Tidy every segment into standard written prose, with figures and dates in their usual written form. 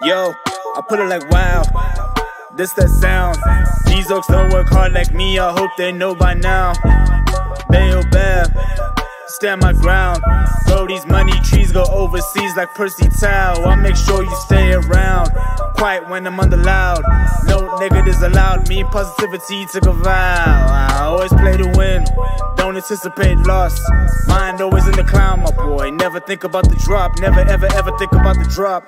Yo, I put it like wow, this that sound. These oaks don't work hard like me, I hope they know by now. Bayo Bab, stand my ground. Bro, these money trees go overseas like Percy Tau. I make sure you stay around, quiet when I'm under loud. No negatives allowed, me and positivity took a vow. I always play to win, don't anticipate loss. Mind always in the clown, my boy. Never think about the drop, never ever ever think about the drop.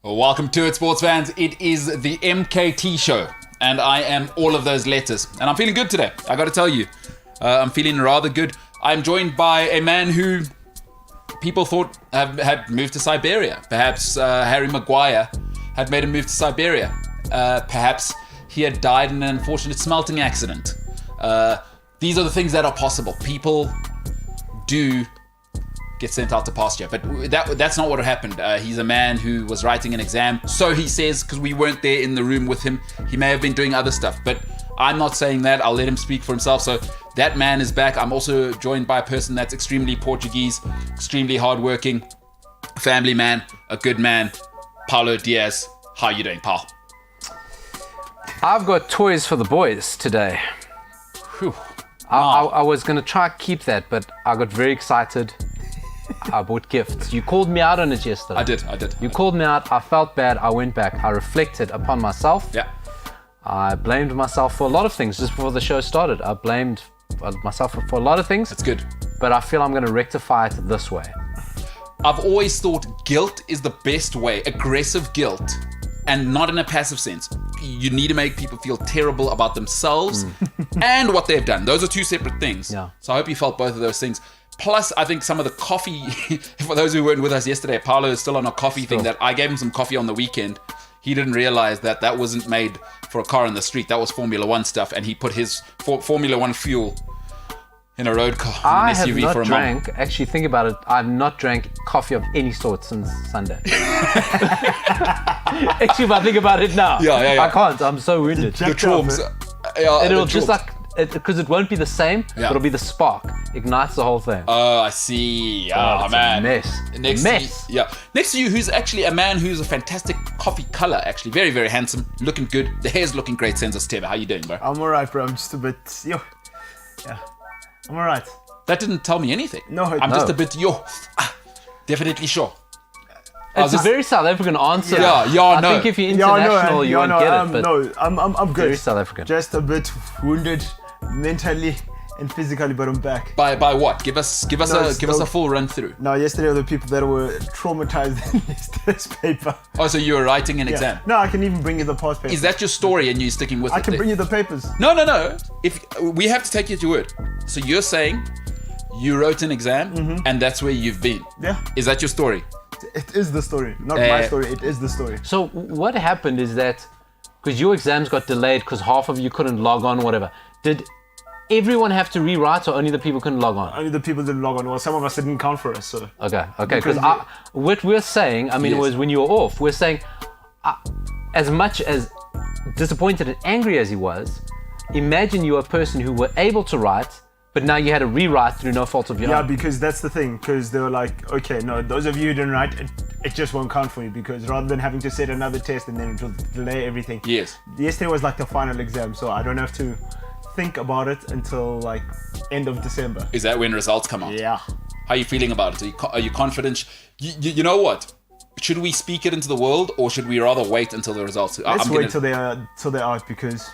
Well, welcome to it, sports fans. It is the MKT Show, and I am all of those letters. And I'm feeling good today, I gotta tell you. I'm feeling rather good. I'm joined by a man who people thought had moved to Siberia. Perhaps Harry Maguire had made a move to Siberia. Perhaps he had died in an unfortunate smelting accident. These are the things that are possible. People do get sent out to pasture, but that's not what happened. He's a man who was writing an exam, so he says, because we weren't there in the room with him. He may have been doing other stuff, but I'm not saying that. I'll let him speak for himself. So that man is back. I'm also joined by a person that's extremely Portuguese, extremely hardworking, family man, a good man, Paulo Diaz. How are you doing, pal? I've got toys for the boys today. Whew. I was going to try to keep that, but I got very excited. I bought gifts. You called me out on it yesterday. I did. You called me out. I felt bad. I went back. I reflected upon myself. Yeah. I blamed myself for a lot of things just before the show started. I blamed myself for a lot of things. That's good. But I feel I'm going to rectify it this way. I've always thought guilt is the best way, aggressive guilt, and not in a passive sense. You need to make people feel terrible about themselves and what they've done. Those are two separate things. Yeah. So I hope you felt both of those things. Plus, I think some of the coffee, for those who weren't with us yesterday, Paulo is still on a coffee thing that I gave him some coffee on the weekend. He didn't realize that wasn't made for a car in the street. That was Formula One stuff, and he put his Formula One fuel in a road car, I an have SUV not for a drank, actually think about it, I've not drank coffee of any sort since Sunday. Actually, if I think about it now, Yeah. I can't, I'm so wounded. The traumas. It'll just because it won't be the same, Yeah. it'll be the spark, ignites the whole thing. Oh, I see. It's Man. a mess. Next to you, next to you, who's actually a man who's a fantastic coffee color, actually. Very, very handsome, looking good. The hair's looking great. Senzo Steva, how you doing, bro? I'm alright, bro. I'm just a bit, I'm alright. That didn't tell me anything. No, I'm just a bit, definitely sure. It's a very South African answer. Yeah, I think if you're international, you won't get it. But no, I'm good. very South African. Just a bit wounded mentally and physically, but I'm back. By what? Give us a full run through. Now, yesterday were the people that were traumatized in yesterday's paper. Oh, so you were writing an exam. No, I can even bring you the past paper. Is that your story and you're sticking with it? I can bring you the papers. No. If we have to take you at your word. So you're saying you wrote an exam and that's where you've been. Yeah. Is that your story? It is the story. Not my story, it is the story. So what happened is that, because your exams got delayed because half of you couldn't log on or whatever, did everyone have to rewrite or only the people couldn't log on? Only the people didn't log on. Well, some of us didn't count for us, so. Okay, because what we're saying, Yes. was when you were off, we're saying, as much as disappointed and angry as he was, imagine you're a person who were able to write, but now you had to rewrite through no fault of your Yeah, own. because that's the thing. Because they were like, okay, no, those of you who didn't write, it just won't count for you. Because rather than having to set another test and then it will delay everything. Yes. Yesterday was like the final exam, so I don't have to think about it until like end of December. Is that when results come out? Yeah. How are you feeling about it? Are you confident? You know what? Should we speak it into the world or should we rather wait until the results? Let's wait till they're out because.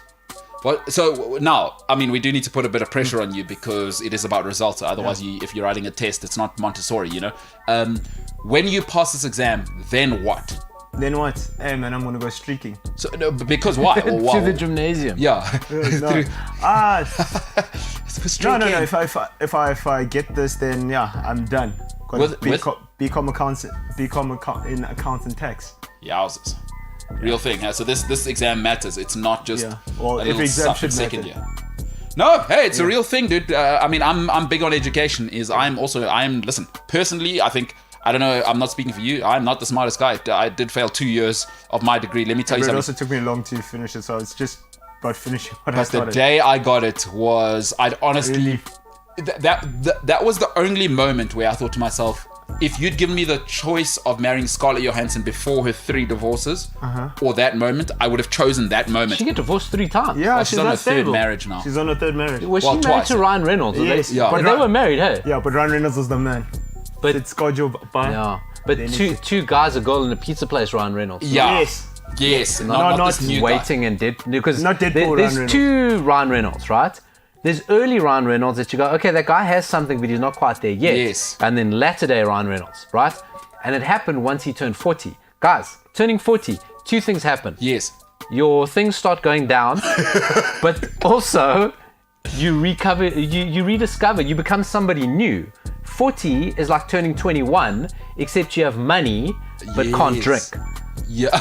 Well, so now, I mean, we do need to put a bit of pressure on you because it is about results. Otherwise, if you're writing a test, it's not Montessori, you know? When you pass this exam, then what? Then what? Hey man, I'm gonna go streaking. So, no, because why? To the gymnasium. Yeah. No. No. If I get this, then yeah, I'm done. Become in accounts and tax. Yowzers. Real thing. Huh? So this exam matters. It's not just a little stuff in second year. No, hey, it's a real thing, dude. I mean, I'm big on education. Listen, personally, I think, I don't know, I'm not speaking for you. I'm not the smartest guy. I did fail 2 years of my degree. Let me tell you something. It also took me long to finish it, so it's just about finishing what I But started. the day I got it was, I'd honestly, that was the only moment where I thought to myself, if you'd given me the choice of marrying Scarlett Johansson before her 3 divorces, or that moment, I would have chosen that moment. She get divorced 3 times. Yeah, Well, she's she's on her not 3rd stable. marriage now. She's on her 3rd marriage. Was Well, she married twice, to yeah. Ryan Reynolds? Yes, Yeah. But they were married, hey? Yeah, but Ryan Reynolds was the man. But It's scheduled by. yeah, but Then two guys, a girl in a pizza place, Ryan Reynolds. Yeah. Yes. Yes. not this new guy. Waiting and dead because Not Deadpool Ryan there's Reynolds. 2 Ryan Reynolds, right? There's early Ryan Reynolds that you go, okay, that guy has something, but he's not quite there yet. Yes. And then latter day Ryan Reynolds, right? And it happened once he turned 40. Guys, turning 40, 2 things happen. Yes. Your things start going down, but also you rediscover, you become somebody new. 40 is like turning 21, except you have money but can't Yes. drink. Yeah.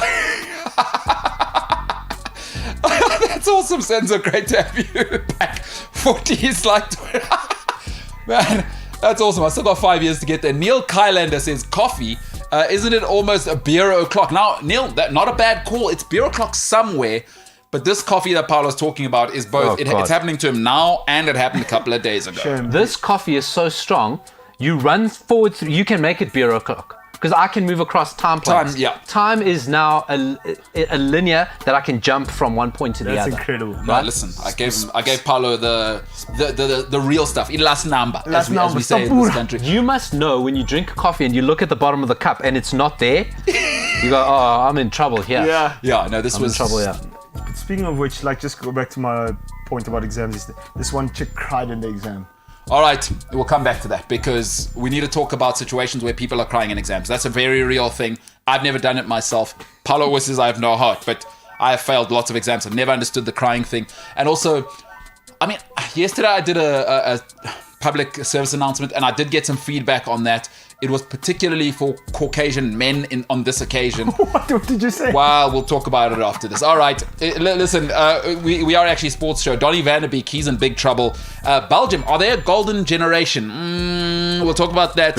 That's awesome, Senzo. Great to have you back. 40 is like... Man, that's awesome. I still got 5 years to get there. Neil Kylander says, coffee, isn't it almost a beer o'clock? Now, Neil, that not a bad call. It's beer o'clock somewhere. But this coffee that Paolo's talking about is both. Oh, God. It's happening to him now, and it happened a couple of days ago. Shame. This coffee is so strong, you run forward through, you can make it beer o'clock. Because I can move across time points. Time, yeah. Time is now a linear that I can jump from one point to the That's other. incredible. No, listen, I gave Paolo the real stuff. Il las namba, as we say in this country. You must know when you drink coffee and you look at the bottom of the cup and it's not there, you go, oh, I'm in trouble here. Yeah. Yeah, no, this I'm in was trouble here. Speaking of which, like, just go back to my point about exams. Is this one chick cried in the exam. All right, we'll come back to that because we need to talk about situations where people are crying in exams. That's a very real thing. I've never done it myself. Paolo always says I have no heart, but I have failed lots of exams. I've never understood the crying thing. And also, I mean, yesterday I did a public service announcement and I did get some feedback on that. It was particularly for Caucasian men on this occasion. What did you say? Well, we'll talk about it after this. All right. Listen, we are actually a sports show. Donny van der Beek, he's in big trouble. Belgium, are they a golden generation? We'll talk about that.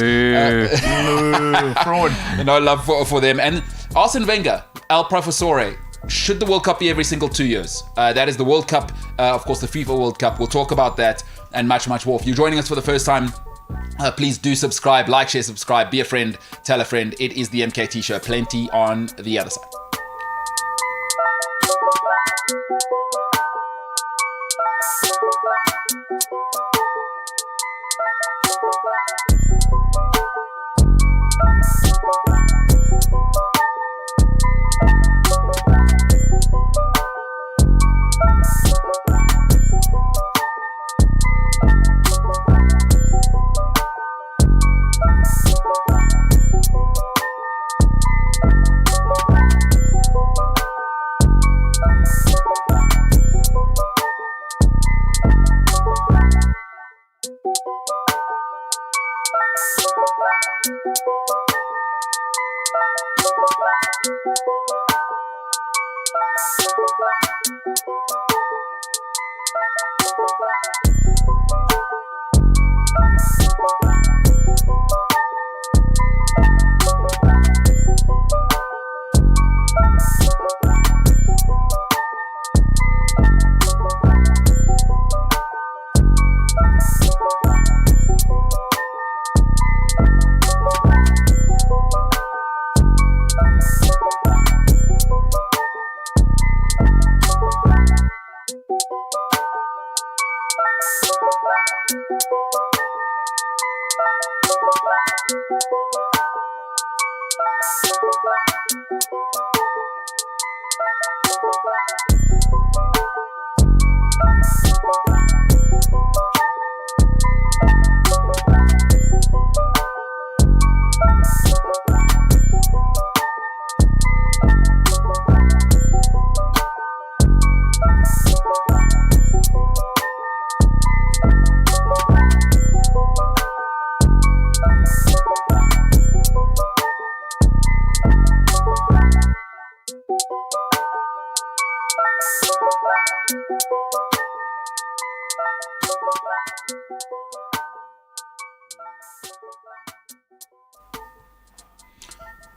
Fraud. No love for them. And Arsene Wenger, El Professore, should the World Cup be every single 2 years? That is the World Cup, of course, the FIFA World Cup. We'll talk about that and much, much more. If you're joining us for the first time, please do subscribe, like, share, subscribe, be a friend, tell a friend. It is the MKT Show. Plenty on the other side.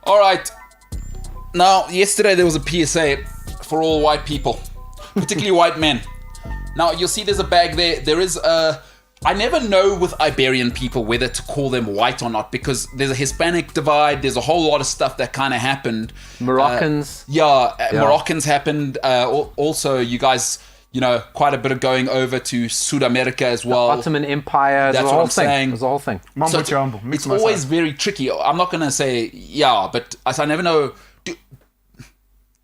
All right. Now, yesterday there was a PSA for all white people, particularly white men. Now, you'll see there's a bag there. There is a I never know with Iberian people whether to call them white or not, because there's a Hispanic divide. There's a whole lot of stuff that kind of happened. Moroccans. Moroccans happened. Also, you guys, quite a bit of going over to South America as well. Ottoman Empire. That's what I'm saying. It was the whole thing. Mambo So jumbo. it's always very tricky. I'm not going to say but I never know.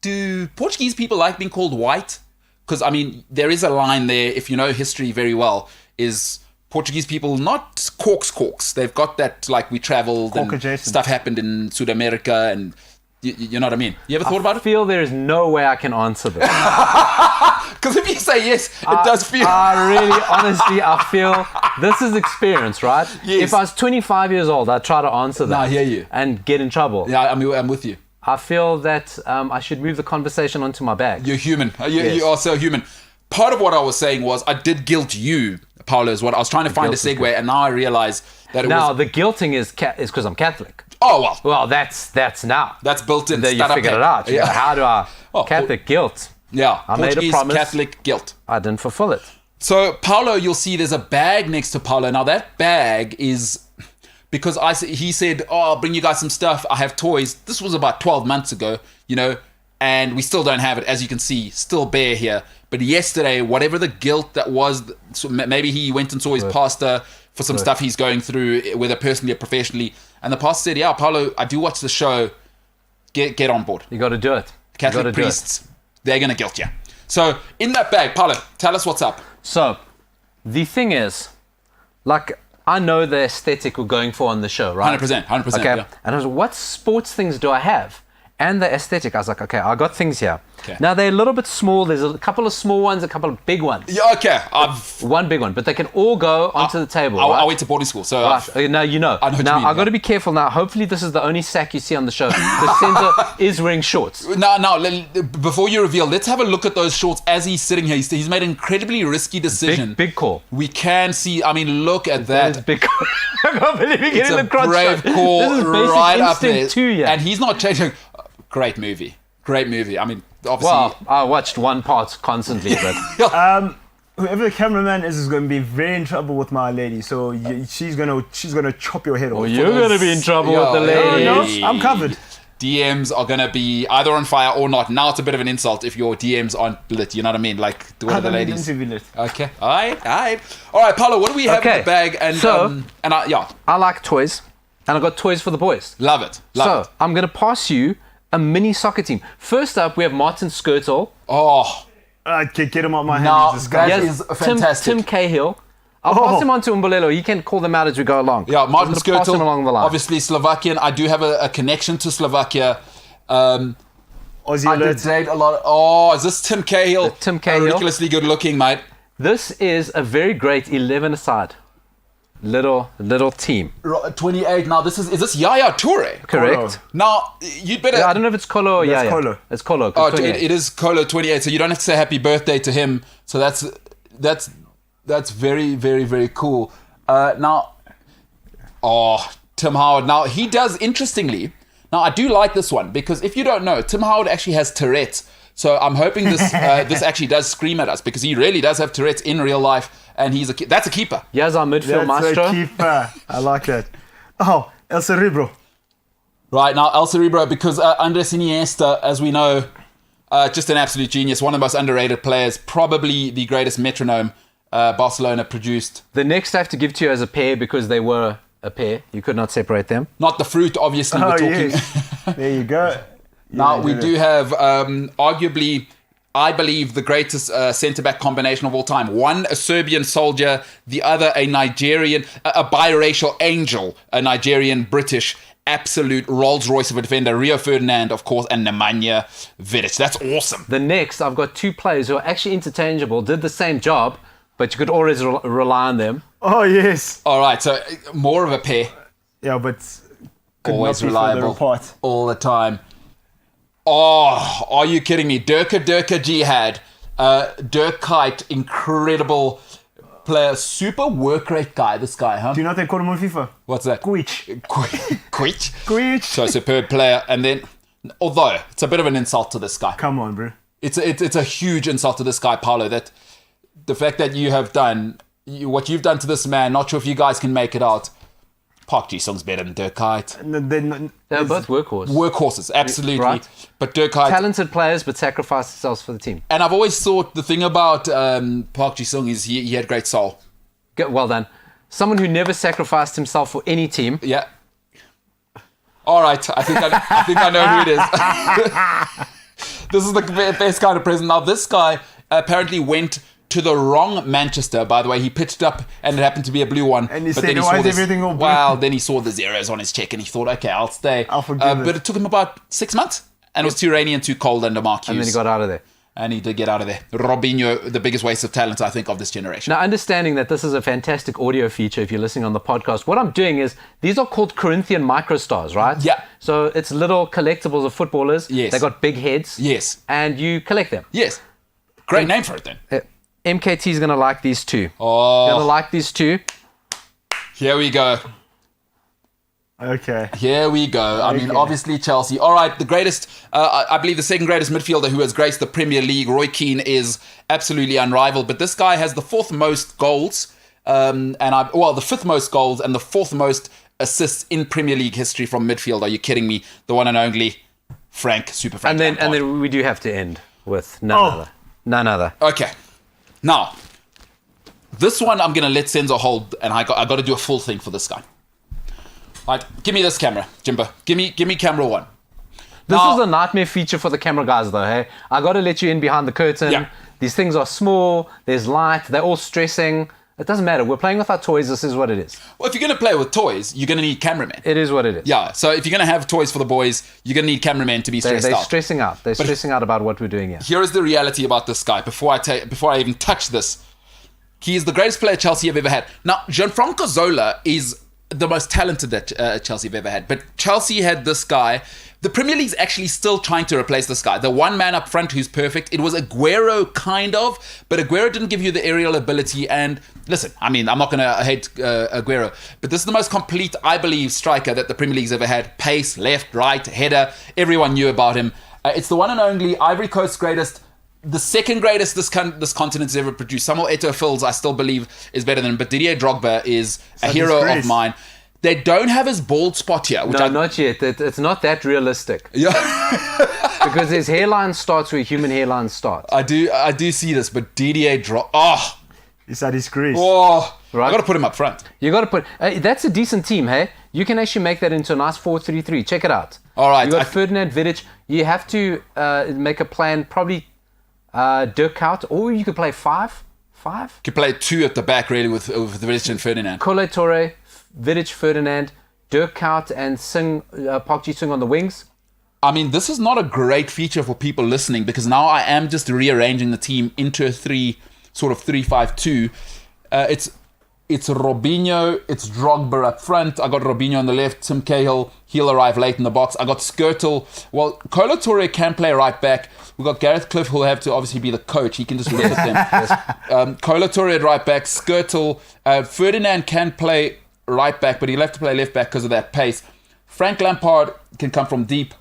Do Portuguese people like being called white? Because, there is a line there, if you know history very well, is Portuguese people not corks. They've got that, like, we traveled and adjacent. stuff happened in South America, and you know what I mean? You ever thought about I it? feel there is no way I can answer this. Because if you say yes, it does feel... I really, honestly, I feel this is experience, right? Yes. If I was 25 years old, I'd try to answer that. I hear you. And get in trouble. Yeah, I'm with you. I feel that I should move the conversation onto my bag. You're human. Yes. You are so human. Part of what I was saying was I did guilt you, Paolo, is what I was trying to find a guilt is segue, and now I realize that it Now, was... the guilting is because I'm Catholic. Oh, well. Well, that's now. That's built in. There you Start up figured there. it out. Yeah. How do I... Oh, Catholic guilt. Yeah. I made a Portuguese promise. Catholic guilt. I didn't fulfill it. So, Paolo, you'll see there's a bag next to Paolo. Now, that bag is... Because he said, I'll bring you guys some stuff. I have toys. This was about 12 months ago, and we still don't have it. As you can see, still bare here. But yesterday, whatever the guilt that was, so maybe he went and saw his pastor for some stuff he's going through, whether personally or professionally. And the pastor said, Paolo, I do watch the show. Get on board. You got to do it. Catholic priests, they're going to guilt you. So, in that bag, Paolo, tell us what's up. So, the thing is, like, I know the aesthetic we're going for on the show, right? 100%. Okay. Yeah. And I was like, what sports things do I have? And the aesthetic. I was like, okay, I got things here. Okay. Now, they're a little bit small. There's a couple of small ones, a couple of big ones. Yeah, okay. One big one, but they can all go onto the table, right? I went to boarding school, so... Right. Now you know. I know what you now mean, I've got yeah. to be careful. Now, hopefully, this is the only sack you see on the show. The center is wearing shorts. Now, before you reveal, let's have a look at those shorts as he's sitting here. He's made an incredibly risky decision. Big call. We can see, look at that. That is big call. I can't believe you're It's getting a the crotch brave shot. call This is basic right up there. instinct too, yeah. And he's not changing. Great movie. Obviously... Well, I watched one part constantly, but Whoever the cameraman is going to be very in trouble with my lady. So she's gonna chop your head off. you're going to be in trouble with the lady. No, I'm covered. DMs are going to be either on fire or not. Now it's a bit of an insult if your DMs aren't lit. You know what I mean? Like, what are the ladies? Okay. All right. All right, Paolo, what do we have in the bag? And so, I like toys, and I got toys for the boys. love it. So I'm going to pass you a mini soccer team. First up, we have Martin Skirtle. Oh, Get him out my Now, hands. that is fantastic. Tim Cahill. I'll pass him on to Umbulelo. He can call them out as we go along. Yeah, Martin I'm gonna pass him Skirtle, along the line. obviously Slovakian. I do have a connection to Slovakia. Aussie I did alert. date a lot. Oh, is this Tim Cahill? Tim Cahill. Ridiculously good looking, mate. This is a very great 11-a-side little team. 28. Now, is this Yaya Toure? Correct. Now, you'd better... I don't know if it's Colo or That's Yaya. Colo. It's Colo. Oh, it is Colo 28, so you don't have to say happy birthday to him. So that's very, very, very cool. Now, Tim Howard. Now, he does, interestingly, now I do like this one, because if you don't know, Tim Howard actually has Tourette's. So I'm hoping this actually does scream at us, because he really does have Tourette's in real life, and that's a keeper. Here's our midfield That's maestro. a keeper. I like that. Oh, El Cerebro. Right, now El Cerebro, because Andres Iniesta, as we know, just an absolute genius, one of the most underrated players, probably the greatest metronome Barcelona produced. The next I have to give to you as a pair, because they were a pair. You could not separate them. Not the fruit, obviously, we're talking. Yes. There you go. Now, we do have arguably, I believe, the greatest centre-back combination of all time. One, a Serbian soldier, the other, a Nigerian, a biracial angel, a Nigerian-British, absolute Rolls-Royce of a defender, Rio Ferdinand, of course, and Nemanja Vidic. That's awesome. The next, I've got two players who are actually interchangeable, did the same job, but you could always rely on them. Oh, yes. All right, so more of a pair. Yeah, but could Always not be further reliable. apart. All the time. Oh, are you kidding me? Durka Jihad. Dirk Kuyt, incredible player. Super work rate guy, this guy, huh? Do you know what they call him on FIFA? What's that? Quich. Quich. Quich. So superb player. And then, although it's a bit of an insult to this guy. Come on, bro. It's a huge insult to this guy, Paolo, that the fact that you have done what you've done to this man, not sure if you guys can make it out. Park Ji-sung's better than Dirk Kuyt. They're both workhorses. Workhorses, absolutely. Right. But Dirk Kuyt... Talented players, but sacrifice themselves for the team. And I've always thought the thing about Park Ji-sung is he had great soul. Well done. Someone who never sacrificed himself for any team. Yeah. All right. I think I know who it is. This is the best kind of present. Now, this guy apparently went to the wrong Manchester. By the way, he pitched up and it happened to be a blue one. And he said, why is everything all blue? Well, then he saw the zeros on his check and he thought, okay, I'll stay. I'll forgive it. But it took him about 6 months. And it was too rainy and too cold under Mark Hughes. And then he got out of there. And he did get out of there. Robinho, the biggest waste of talent, I think, of this generation. Now, understanding that this is a fantastic audio feature if you're listening on the podcast, what I'm doing is, these are called Corinthian microstars, right? Yeah. So it's little collectibles of footballers. Yes. They got big heads. Yes. And you collect them. Yes. Great name for it then. MKT is going to like these two. Oh. Going to like these two. Here we go. Okay. Here we go. I mean, obviously Chelsea. All right, the greatest, I believe the second greatest midfielder who has graced the Premier League, Roy Keane, is absolutely unrivaled. But this guy has the fourth most goals, the fifth most goals and the fourth most assists in Premier League history from midfield. Are you kidding me? The one and only Frank Lampard. And then we do have to end with none other. Okay. Now, this one I'm going to let Senzo hold, and I got to do a full thing for this guy. Right, give me this camera, Jimbo. Give me camera one. This is a nightmare feature for the camera guys, though. Hey, I got to let you in behind the curtain. Yeah. These things are small. There's light. They're all stressing. It doesn't matter. We're playing with our toys. This is what it is. Well, if you're going to play with toys, you're going to need cameramen. It is what it is. Yeah. So if you're going to have toys for the boys, you're going to need cameramen to be stressed out. They're stressing out. They're stressing out about what we're doing here. Here is the reality about this guy. Before I even touch this, he is the greatest player Chelsea have ever had. Now, Gianfranco Zola is the most talented that Chelsea have ever had. But Chelsea had this guy. The Premier League's actually still trying to replace this guy. The one man up front who's perfect. It was Aguero, kind of, but Aguero didn't give you the aerial ability. And listen, I mean, I'm not going to hate Aguero, but this is the most complete, I believe, striker that the Premier League's ever had. Pace, left, right, header. Everyone knew about him. It's the one and only Ivory Coast's greatest. The second greatest this continent's ever produced. Samuel Eto'o-Fils, I still believe, is better than him. But Didier Drogba is a hero of mine. They don't have his bald spot here. Not yet. It's not that realistic. Yeah. Because his hairline starts where human hairline starts. I do see this, but Didier Drogba... Oh! Is that his crease? Oh! Right. I got to put him up front. You got to put... that's a decent team, hey? You can actually make that into a nice 4-3-3. Check it out. All right. You got Ferdinand, Vidic. You have to make a plan, probably... Dirk Kuyt, or you could play five. You could play two at the back, really, with Vidic and Ferdinand. Kolo Touré, Vidic, Ferdinand, Dirk Kuyt, and Park Ji-sung on the wings. I mean, this is not a great feature for people listening, because now I am just rearranging the team into a 3-5-2. It's Robinho, it's Drogba up front. I got Robinho on the left, Tim Cahill, he'll arrive late in the box. I got Skirtle. Well, Kolo Touré can play right back. We've got Gareth Cliff, who'll have to obviously be the coach. He can just look at them. Kolo Touré at right back, Skirtle. Ferdinand can play right back, but he'll have to play left back because of that pace. Frank Lampard can come from deep.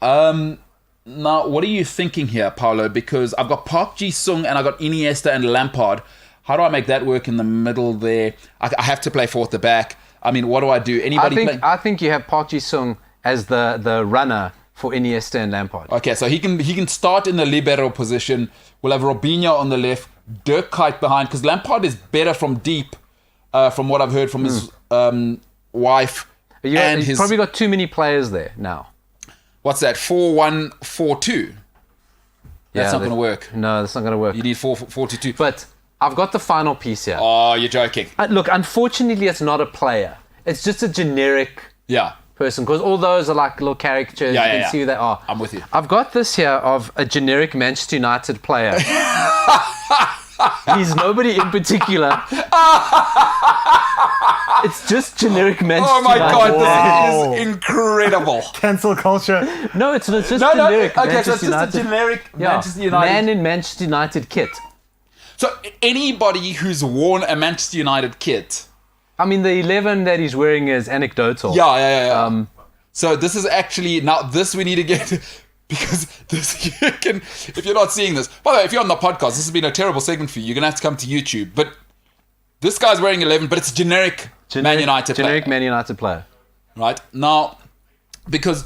Now, what are you thinking here, Paolo? Because I've got Park Ji-sung and I've got Iniesta and Lampard. How do I make that work in the middle there? I have to play four at the back. I mean, what do I do? I think you have Park Ji-sung as the runner for Iniesta and Lampard. Okay, so he can start in the libero position. We'll have Robinho on the left, Dirk Kuyt behind, because Lampard is better from deep, from what I've heard from his wife. He's probably got too many players there now. What's that? 4-1-4-2. That's not going to work. No, that's not going to work. You need 4-4-2. But I've got the final piece here. Oh, you're joking. Look, unfortunately, it's not a player. It's just a generic person, because all those are like little caricatures. You can see who they are. I'm with you. I've got this here of a generic Manchester United player. He's nobody in particular. It's just generic Manchester United. Oh my God, this is incredible. Cancel culture. No, it's just generic Okay, Manchester so it's just United. a generic Manchester United. Man in Manchester United kit. So anybody who's worn a Manchester United kit. I mean, the 11 that he's wearing is anecdotal. Yeah. So this is actually, now this we need to get. Because this, you can, if you're not seeing this, by the way, if you're on the podcast, this has been a terrible segment for you. You're going to have to come to YouTube. But this guy's wearing 11, but it's a generic Man United player. Generic Man United player. Right? Now, because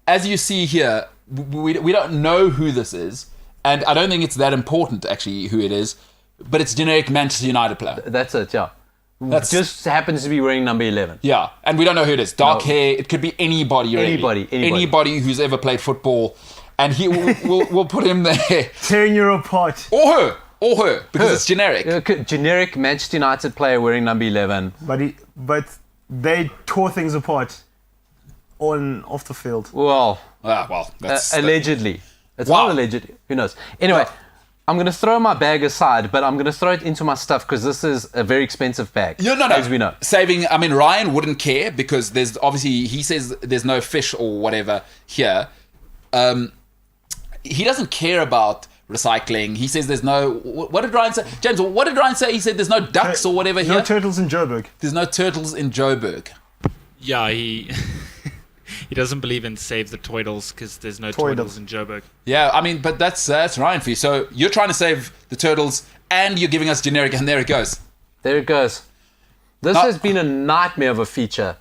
as you see here, we don't know who this is. And I don't think it's that important, actually, who it is. But it's generic Manchester United player. That's it, yeah. That's Just happens to be wearing number 11. Yeah, and we don't know who it is. Dark hair. It could be anybody. Really. Anybody who's ever played football, and we'll put him there. Tearing you apart. Or her, because it's generic. Generic Manchester United player wearing number 11. But they tore things apart off the field. Well, That's allegedly. It's Wow. not allegedly. Who knows? Anyway. Yeah. I'm going to throw my bag aside, but I'm going to throw it into my stuff because this is a very expensive bag. No. As we know. Ryan wouldn't care because there's obviously, he says there's no fish or whatever here. He doesn't care about recycling. He says there's no, what did Ryan say? James, what did Ryan say? He said there's no ducks or whatever here. No turtles in Joburg. There's no turtles in Joburg. Yeah, he doesn't believe in save the turtles because there's no turtles in Joburg. Yeah, but that's Ryan for you. So you're trying to save the turtles and you're giving us generic, and there it goes. There it goes. This has been a nightmare of a feature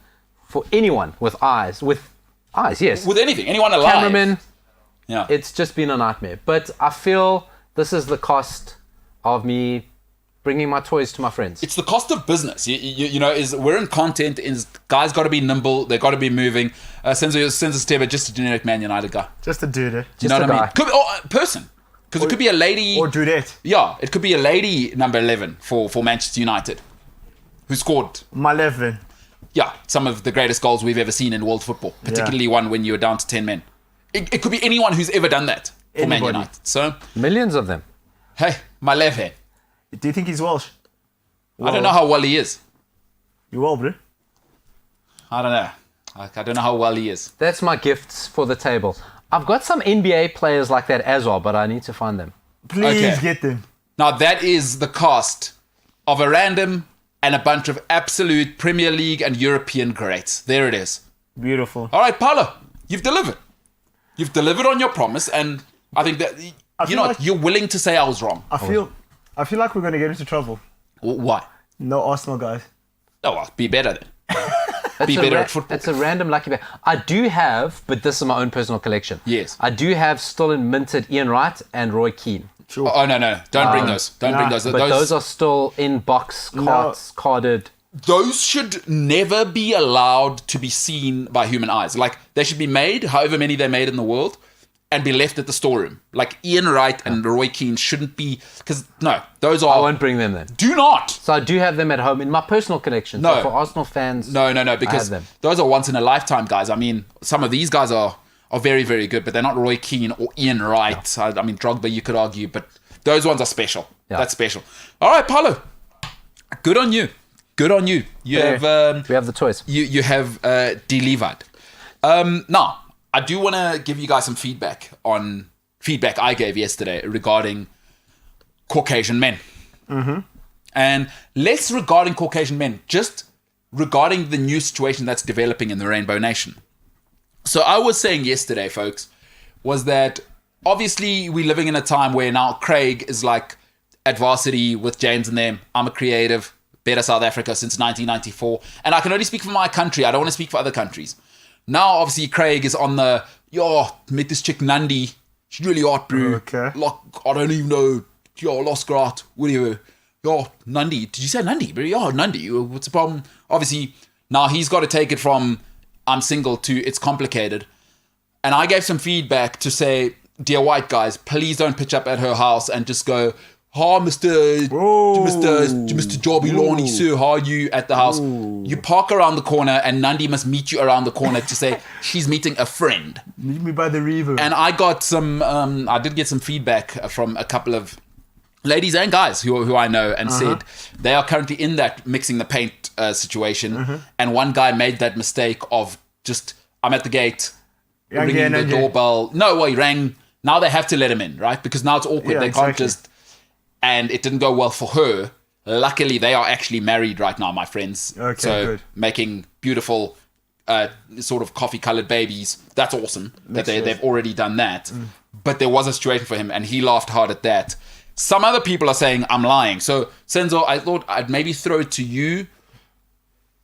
for anyone with eyes. With eyes, yes. With anything, anyone alive. Cameramen. Yeah. It's just been a nightmare. But I feel this is the cost of me bringing my toys to my friends. It's the cost of business. We're in content. Guys got to be nimble. They got to be moving. Senzo Steba, just a generic Man United guy. Just a dude. You know a what I guy. mean? Could be a person. Because it could be a lady. Or dudette. Yeah, it could be a lady number 11 for Manchester United who scored, My 11. some of the greatest goals we've ever seen in world football, particularly one when you were down to 10 men. It could be anyone who's ever done that for Man Anybody. United. So, Millions of them. hey, my leve. Do you think he's Welsh? I don't know how well he is. You well, bro? I don't know. I don't know how well he is. That's my gifts for the table. I've got some NBA players like that as well, but I need to find them. Please Okay. get them. Now, that is the cost of a random and a bunch of absolute Premier League and European greats. There it is. Beautiful. All right, Paulo, you've delivered. You've delivered on your promise, and I think that you're willing to say I was wrong. I feel like we're going to get into trouble. Why? No Arsenal guys. Oh, well, be better then. That's Be better at football. It's a random lucky bag. I do have, but this is my own personal collection. Yes. I do have still in minted Ian Wright and Roy Keane. Sure. Oh, no. Don't bring those. Don't bring those. But those are still in box, carded. Those should never be allowed to be seen by human eyes. Like, they should be made, however many they made in the world, and be left at the storeroom. Like, Ian Wright and Roy Keane shouldn't be... Because, no, those are... I won't bring them then. Do not! So I do have them at home in my personal collection. No. So for Arsenal fans... No, because I have them. those are once-in-a-lifetime guys. I mean, some of these guys are very, very good, but they're not Roy Keane or Ian Wright. Yeah. I mean, Drogba, you could argue, but those ones are special. Yeah. That's special. All right, Paulo. Good on you. Good on you. You have... we have the toys. You have delivered. Now, I do want to give you guys some feedback on feedback I gave yesterday regarding Caucasian men. Mm-hmm. And less regarding Caucasian men, just regarding the new situation that's developing in the Rainbow Nation. So I was saying yesterday, folks, was that obviously we're living in a time where now Craig is like at varsity with James and them. I'm a creative, better South Africa since 1994. And I can only speak for my country. I don't want to speak for other countries. Now, obviously, Craig is on the, met this chick Nandi. She's really hot, bro. Okay. Like, I don't even know. Lost Grat, whatever. Nandi. Did you say Nandi, bro? Nandi. What's the problem? Obviously, now he's got to take it from I'm single to it's complicated. And I gave some feedback to say, dear white guys, please don't pitch up at her house and just go, Mr. Jobby Lawny, sir, how are you at the house? Ooh. You park around the corner and Nandi must meet you around the corner to say she's meeting a friend. Meet me by the river. And I got some, I did get some feedback from a couple of ladies and guys who I know and said they are currently in that mixing the paint situation. And one guy made that mistake of just, I'm at the gate, ringing the doorbell. No, well, he rang. Now they have to let him in, right? Because now it's awkward. Yeah, they can't just... And it didn't go well for her. Luckily, they are actually married right now, my friends. Okay, so good. making beautiful sort of coffee-colored babies. That's awesome that they've already done that. But there was a situation for him, and he laughed hard at that. Some other people are saying I'm lying. So, Senzo, I thought I'd maybe throw it to you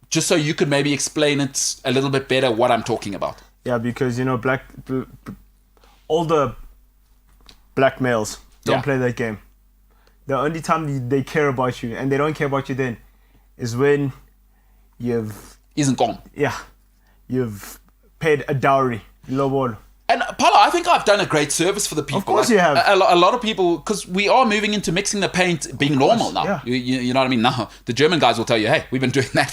just so you could maybe explain it a little bit better what I'm talking about. Yeah, because, older black males don't play that game. The only time they care about you, and they don't care about you then, is when Isn't gone. you've paid a dowry. Lobolo. And Paula, I think I've done a great service for the people. Of course you have. A lot of people, because we are moving into mixing the paint being normal now. Yeah. You know what I mean? Now, the German guys will tell you, hey, we've been doing that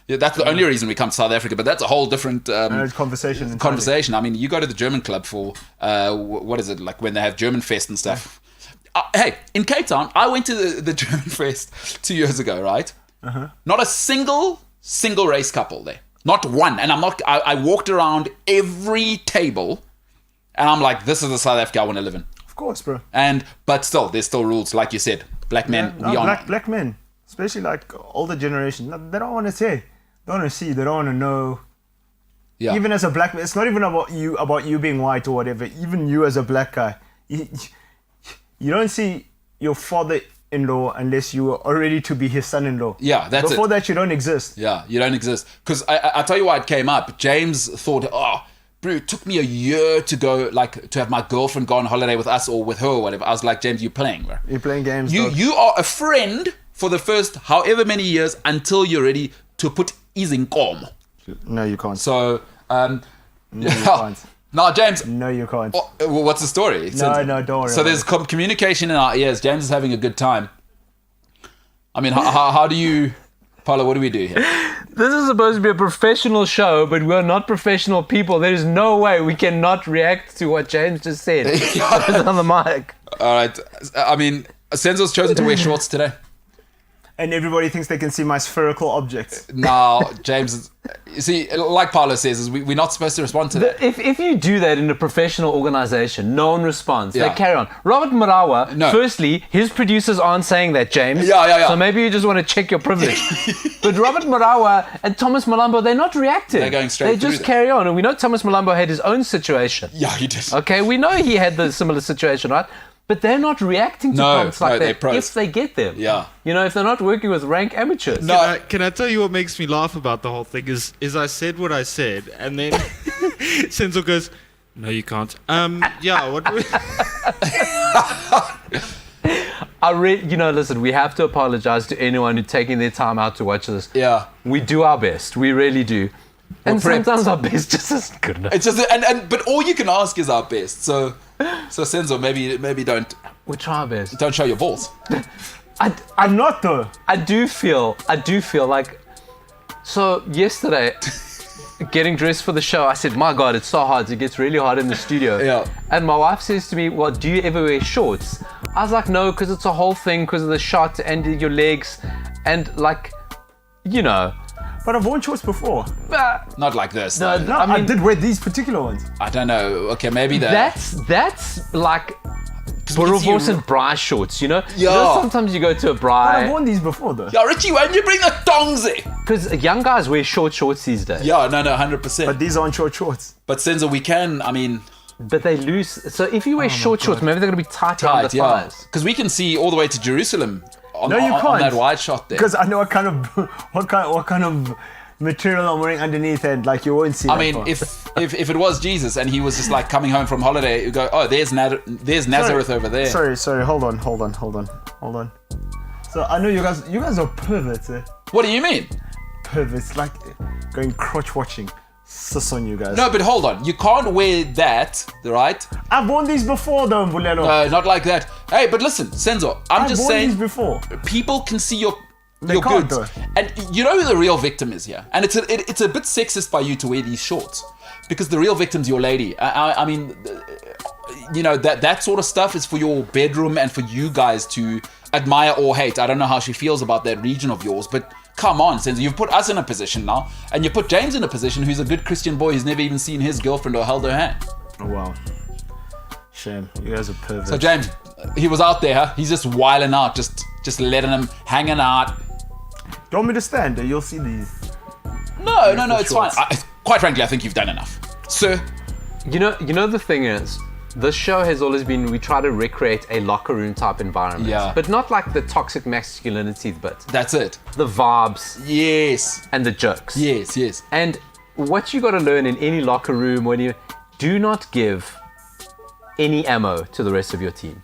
that's the only reason we come to South Africa, but that's a whole different Conversation. I mean, you go to the German club for, what is it, like when they have German Fest and stuff. Hey, in Cape Town, I went to the German Fest 2 years ago, right? Not a single race couple there. Not one. And I walked around every table, and I'm like, this is the South Africa I want to live in. Of course, bro. But still, there's still rules, like you said. Black men, black men, especially like older generation, they don't want to say, they don't want to see, they don't want to know. Yeah. Even as a black man, it's not even about you being white or whatever. Even you as a black guy, you don't see your father-in-law unless you are ready to be his son-in-law. Yeah, that's Before that, you don't exist. Yeah, you don't exist. Because I tell you why it came up. James thought, bro, it took me a year to go, like, to have my girlfriend go on holiday with us or with her or whatever. I was like, James, you're playing, bro. You're playing games. You are a friend for the first however many years until you're ready to put izinkomo. No, you can't. So, no, you can't. Now, James. No, you can't. What's the story? No, don't worry. So there's communication in our ears. James is having a good time. I mean, how do you... Paula, what do we do here? This is supposed to be a professional show, but we're not professional people. There is no way we cannot react to what James just said on the mic. All right. I mean, Senzo's chosen to wear shorts today. And everybody thinks they can see my spherical objects. Now, James, you see, like Paolo says, is we're not supposed to respond to that. If you do that in a professional organization, no one responds. Yeah. They carry on. Robert Marawa, No. firstly, his producers aren't saying that, James. Yeah. So maybe you just want to check your privilege. But Robert Marawa and Thomas Malambo, they're not reacting. They're going straight They just through carry on. And we know Thomas Malambo had his own situation. Yeah, he did. Okay, we know he had the similar situation, right? But they're not reacting to comments like they're that pros. if they get them. Yeah. You know, if they're not working with rank amateurs. No. Can I tell you what makes me laugh about the whole thing is I said what I said, and then Senzo goes, no, you can't. Yeah, what do we... Listen, we have to apologize to anyone who's taking their time out to watch this. Yeah. We do our best. We really do. And prepped. sometimes our best just isn't good enough. It's just, but all you can ask is our best. So Senzo, maybe don't We try our best. don't show your balls. I'm not though. I do feel like, so yesterday, getting dressed for the show, I said, my God, it's so hot. It gets really hot in the studio. Yeah. And my wife says to me, well, do you ever wear shorts? I was like, no, because it's a whole thing, because of the shot and your legs. And like, you know. But I've worn shorts before. Not like this. No, though. No, I mean- I did wear these particular ones. I don't know. Okay, maybe that. That's like we can Borovos see- and Bri shorts, you know? Yeah. You know, sometimes you go to a But I've Bri, worn these before though. Yeah, Richie, why don't you bring the tongs in? because young guys wear shorts these days. Yeah, no, 100%. But these aren't short shorts. But Senzo, we can, I mean, But they lose. So if you wear shorts, maybe they're going to be tight around the tight, yeah. thighs. Because we can see all the way to Jerusalem on, No, you on can't. that wide shot there. Because I know what kind of material I'm wearing underneath, and like you won't see. I that mean, far. if it was Jesus and he was just like coming home from holiday, you go, oh, there's Nazareth over there. Sorry, hold on. So I know you guys are perverts, eh? What do you mean? Perverts, like going crotch watching. Sus on you guys. No, but hold on. You can't wear that, right? I've worn these before though, Mbulelo. Not like that. Hey, but listen, Senzo, I'm I've just worn saying, these before. people can see your They can't, goods. though. And you know who the real victim is here? And it's a bit sexist by you to wear these shorts. Because the real victim's your lady. I mean, you know, that sort of stuff is for your bedroom and for you guys to admire or hate. I don't know how she feels about that region of yours, but come on, Senzo, you've put us in a position now, and you put James in a position who's a good Christian boy who's never even seen his girlfriend or held her hand. Oh wow. Shame. You guys are perverts. So James, he was out there, huh? He's just wiling out, just letting him hanging out. Do you want me to stand? You'll see these. No, it's fine. shorts. quite frankly, I think you've done enough. Sir, You know the thing is, this show has always been, we try to recreate a locker room type environment. Yeah. But not like the toxic masculinity bit. that's it. The vibes Yes. and the jokes. Yes. And what you got to learn in any locker room when you do not give any ammo to the rest of your team.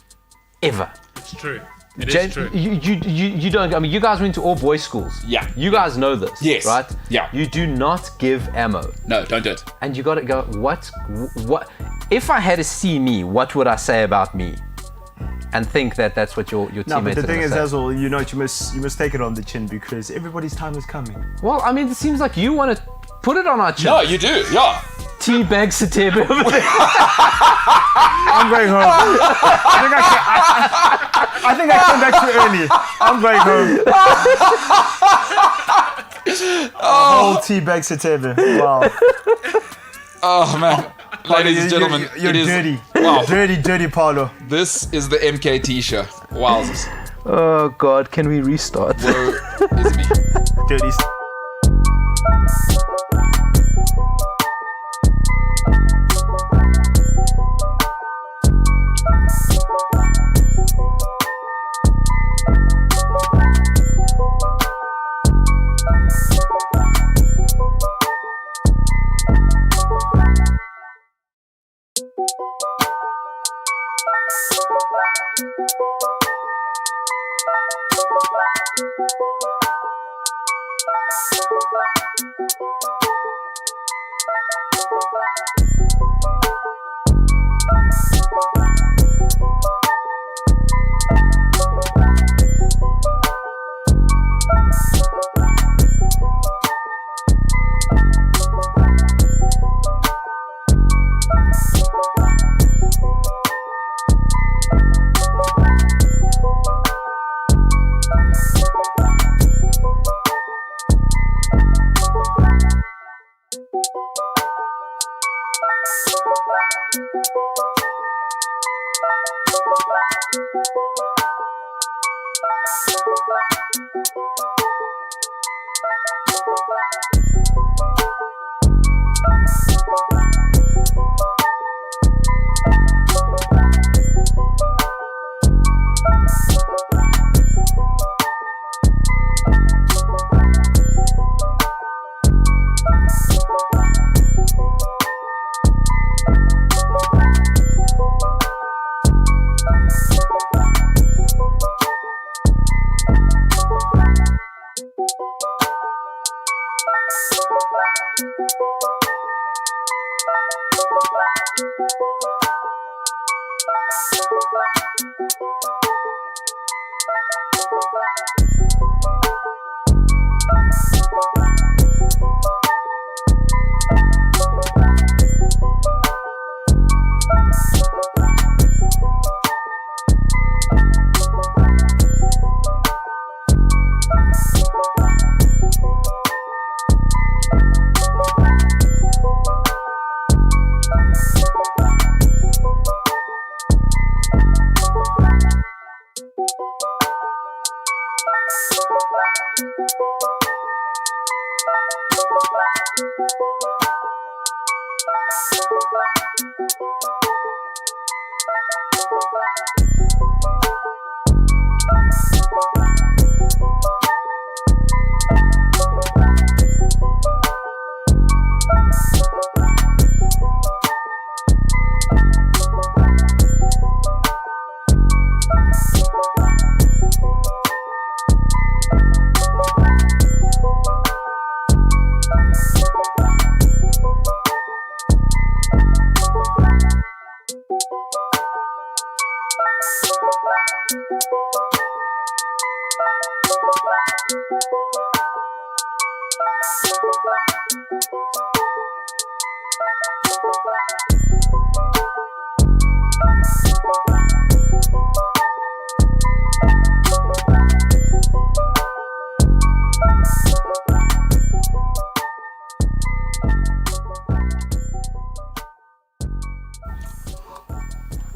Ever. It's true. It is true. You don't, I mean, you guys went to all boys schools. Yeah. You guys know this. Yes. Right? Yeah. You do not give ammo. No, don't do it. And you got to go, what, if I had to see me, what would I say about me? And think that that's what your teammates No, but the are thing gonna is, say. as well, you know, you must take it on the chin because everybody's time is coming. Well, I mean, it seems like you want to put it on our chin. No, you do. Yeah. Teabag Satebe over there. I'm going home. I think I came back too early. I'm going home. Whole teabag Satebe. Wow. Oh, man. Ladies and gentlemen, you're it is... dirty. Wow. Dirty Paulo. This is the MKT show. Wowzers. Oh, God, can we restart? Woe is me. Dirty.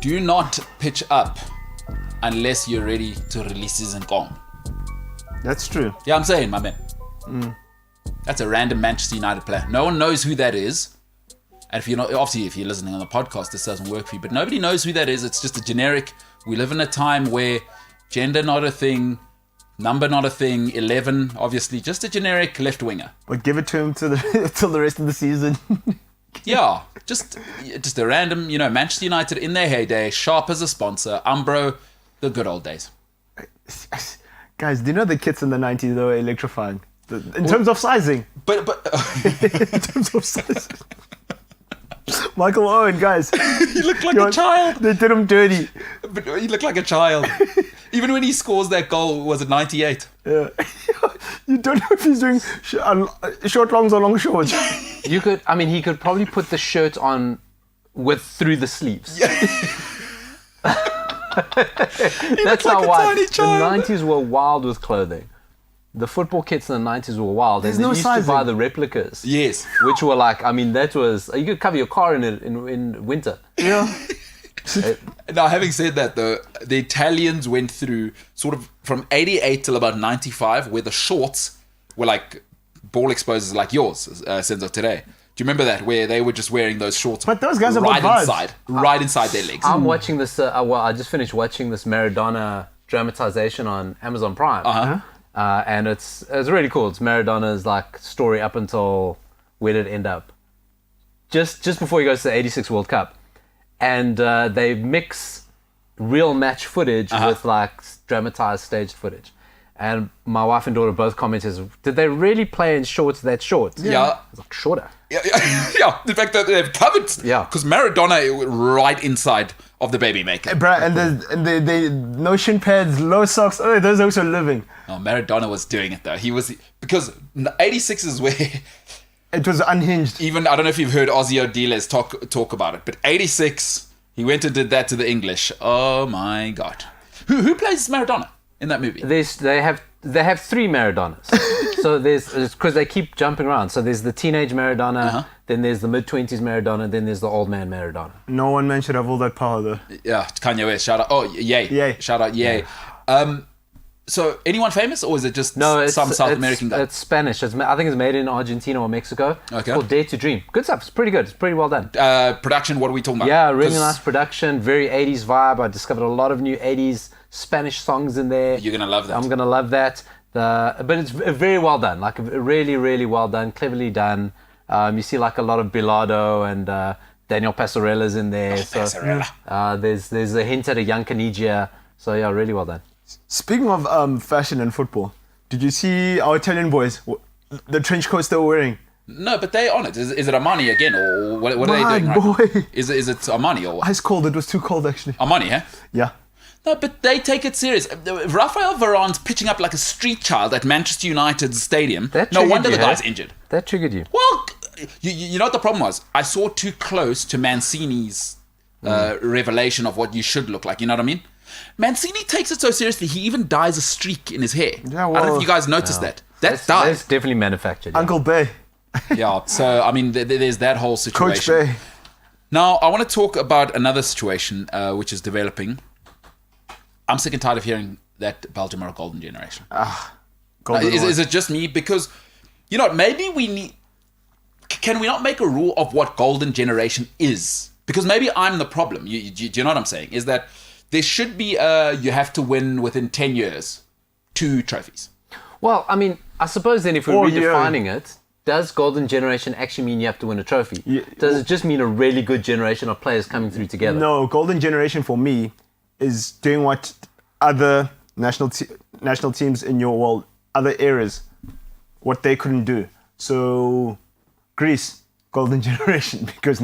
Do not pitch up unless you're ready to release his Nkong. That's true. Yeah, I'm saying, my man. That's a random Manchester United player. No one knows who that is. And if you're not, obviously, if you're listening on the podcast, this doesn't work for you. But nobody knows who that is. It's just a generic. We live in a time where gender not a thing, number not a thing, 11 obviously, just a generic left winger. But give it to him till the rest of the season. Yeah, just a random, Manchester United in their heyday, Sharp as a sponsor, Umbro, the good old days. Guys, do you know the kits in the 90s, they were electrifying? In terms of sizing. But In terms of sizing. Michael Owen, guys. he looked like a child. They did him dirty. But he looked like a child. Even when he scores that goal, was it 98? Yeah. You don't know if he's doing short longs or long shorts. He could probably put the shirt on through the sleeves. That's how wild. The 90s were wild with clothing. The football kits in the 90s were wild. There's and they no used sizing. to buy the replicas. Yes. Which were like, that was, you could cover your car in it in winter. Yeah. Now, having said that, though, the Italians went through sort of from 88 till about 95, where the shorts were like ball exposers like yours, Senzo, today. Do you remember that, where they were just wearing those shorts? But those guys are right vibes. inside their legs. I'm watching this, I just finished watching this Maradona dramatization on Amazon Prime. And it's really cool. It's Maradona's like story up until where did it end up? Just before he goes to the 86 World Cup. And they mix real match footage with like dramatized staged footage. And my wife and daughter both commented, did they really play in shorts that short? Yeah. It's like shorter. Yeah, the fact that they've covered. Yeah. Because Maradona right inside of the baby maker. Bruh, and they no shin pads, low socks. Oh, those are also living. Oh, Maradona was doing it though. He was, because 86 is where It was unhinged. even, I don't know if you've heard Ozzy Odiles talk about it, but 86, he went and did that to the English. Oh my God. Who plays Maradona in that movie? They have three Maradonas. So there's, because they keep jumping around. So there's the teenage Maradona, then there's the mid-20s Maradona, then there's the old man Maradona. No one man should have all that power though. Yeah, Kanye West. Shout out. Oh, Ye. Ye. Shout out, Ye. So anyone famous, or is it just No, it's some South American guy? It's Spanish. I think it's made in Argentina or Mexico. Okay. It's called Dare to Dream. Good stuff. It's pretty good. It's pretty well done. Production, what are we talking about? Yeah, really 'Cause nice production. Very 80s vibe. I discovered a lot of new 80s Spanish songs in there. You're going to love that. I'm gonna love that. But it's very well done. Like really, really well done. Cleverly done. You see like a lot of Bilardo and Daniel Passarella's in there. Passarella. There's a hint at a young Caniggia. So yeah, really well done. Speaking of fashion and football, did you see our Italian boys? The trench coats they were wearing. No, but they're on it. Is it Armani again, or what are they doing? My Right? boy. Is it Armani or what? Ice cold. It was too cold actually. Armani, eh? Yeah. No, but they take it serious. Rafael Varane's pitching up like a street child at Manchester United's stadium. That No triggered wonder you, the guy's huh? injured. That triggered you. Well, you know what the problem was? I saw too close to Mancini's revelation of what you should look like. You know what I mean? Mancini takes it so seriously, he even dyes a streak in his hair. Yeah, I don't know well, if you guys noticed that. That's That's dyed. definitely manufactured. Yeah. Uncle Bay. Yeah, so, I mean, there's that whole situation. Coach Bay. Now, I want to talk about another situation which is developing. I'm sick and tired of hearing that Belgium are a golden generation. Golden Is it just me? Because, you know, maybe we need... Can we not make a rule of what golden generation is? Because maybe I'm the problem. Do you know what I'm saying? Is that there should be you have to win within 10 years 2 trophies. Well, I mean, I suppose then if we're Oh, yeah. redefining it, does golden generation actually mean you have to win a trophy? Yeah. Does it just mean a really good generation of players coming through together? No, golden generation for me is doing what other national teams in your world, other areas, what they couldn't do. So, Greece, golden generation, because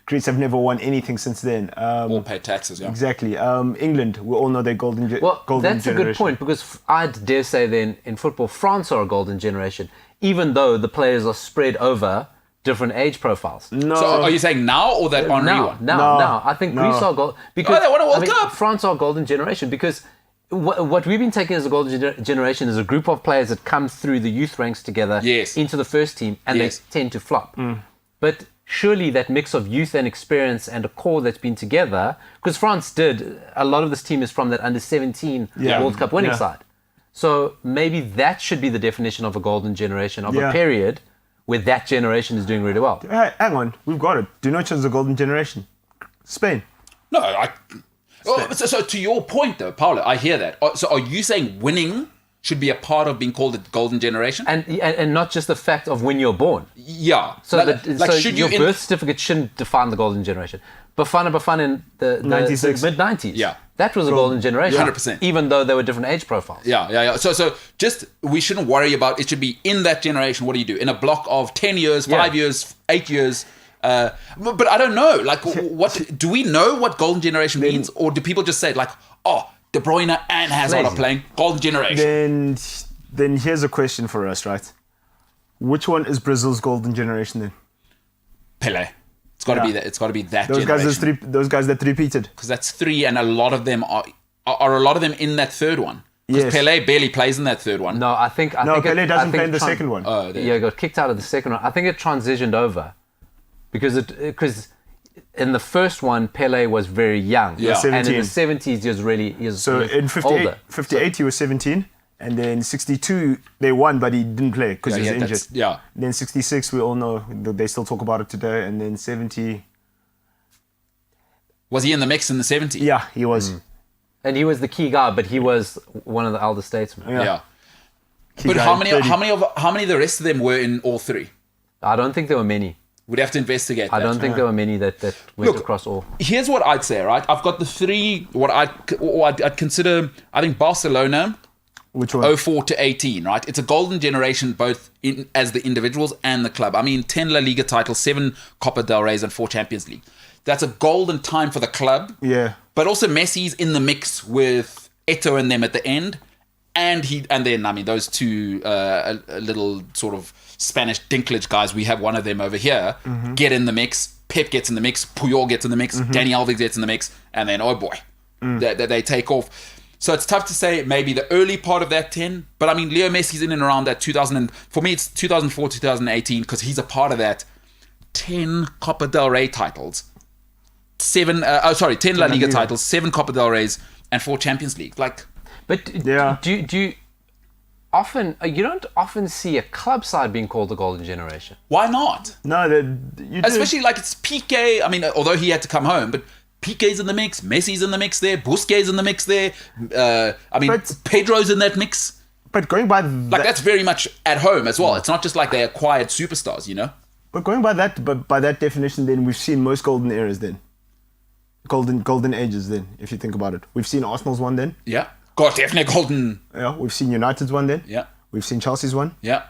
Greece have never won anything since then. All pay taxes, yeah. Exactly. England, we all know they're golden Well, golden that's generation. a good point, because I'd dare say then in football, France are a golden generation, even though the players are spread over different age profiles. No. So are you saying now or that Henri Now, one? now, I think Greece are gold because they won a World Cup. France are a golden generation because what we've been taking as a golden generation is a group of players that come through the youth ranks together Yes. into the first team, and Yes. they tend to flop. But surely that mix of youth and experience and a core that's been together, because France did, a lot of this team is from that under 17 World Cup winning Yeah. side. So maybe that should be the definition of a golden generation, of Yeah. a period where that generation is doing really well. Hey, hang on, we've got it. Do not choose the golden generation. Spain. No, so to your point though, Paolo, I hear that. So are you saying winning should be a part of being called the golden generation? And not just the fact of when you're born. Yeah. So, should your you birth certificate shouldn't define the golden generation. Bafana in the 96. mid-90s. Yeah. That was a golden generation. 100%. Even though there were different age profiles. Yeah. So just, we shouldn't worry about, it should be in that generation. What do you do? In a block of 10 years, 5 years, 8 years. But I don't know. Like, what do we know what golden generation means? Or do people just say like, oh, De Bruyne and Hazard are playing golden generation? Then here's a question for us, right? Which one is Brazil's golden generation then? Pele. It's got to be that. It's got to be that Those generation. those guys that repeated. Because that's 3, and a lot of them are a lot of them in that third one. Because Yes. Pele barely plays in that third one. No, I think Pele doesn't play in the second one. Yeah, got kicked out of the second one. I think it transitioned over because in the first one Pele was very young. Yeah. And in the 17. 70s he was So in 58, 58 he was 17, and then 62 they won, but he didn't play because he was injured. Yeah. Then 66 we all know they still talk about it today, and then 70. Was he in the mix in the 70s? Yeah, he was. And he was the key guy, but he was one of the elder statesmen. Yeah. Key But guy, how many 30. of the rest of them were in all 3? I don't think there were many. We'd have to investigate that. I don't think there were many that went Look, across all. Here's what I'd say, right? I've got the 3, what I'd consider, I think Barcelona, Which one? 04 to 18, right? It's a golden generation both as the individuals and the club. I mean, 10 La Liga titles, 7 Copa del Reys, and 4 Champions League. That's a golden time for the club. Yeah. But also Messi's in the mix with Eto'o and them at the end. And then, I mean, those two a little sort of Spanish Dinklage guys, we have one of them over here, get in the mix. Pep gets in the mix. Puyol gets in the mix. Dani Alves gets in the mix. And then, oh boy, they take off. So it's tough to say maybe the early part of that 10. But I mean, Leo Messi's in and around that 2000. For me, it's 2004, 2018, because he's a part of that 10 Copa del Rey titles. 10 La Liga titles, 7 Copa del Reys, and 4 Champions League. Like, But do you often you don't often see a club side being called the golden generation? why not? No, you do. Especially like it's Piqué. I mean, although he had to come home, but Piqué's in the mix, Messi's in the mix there, Busquets in the mix there. I mean, But- Pedro's in that mix. But going by Like that's very much at home as well. It's not just like they acquired superstars, you know. But going by that definition, then we've seen most golden eras. Then golden ages. Then, if you think about it, we've seen Arsenal's one. Then, Yeah, God, definitely golden. yeah, we've seen United's one. Then, Yeah, we've seen Chelsea's one. yeah.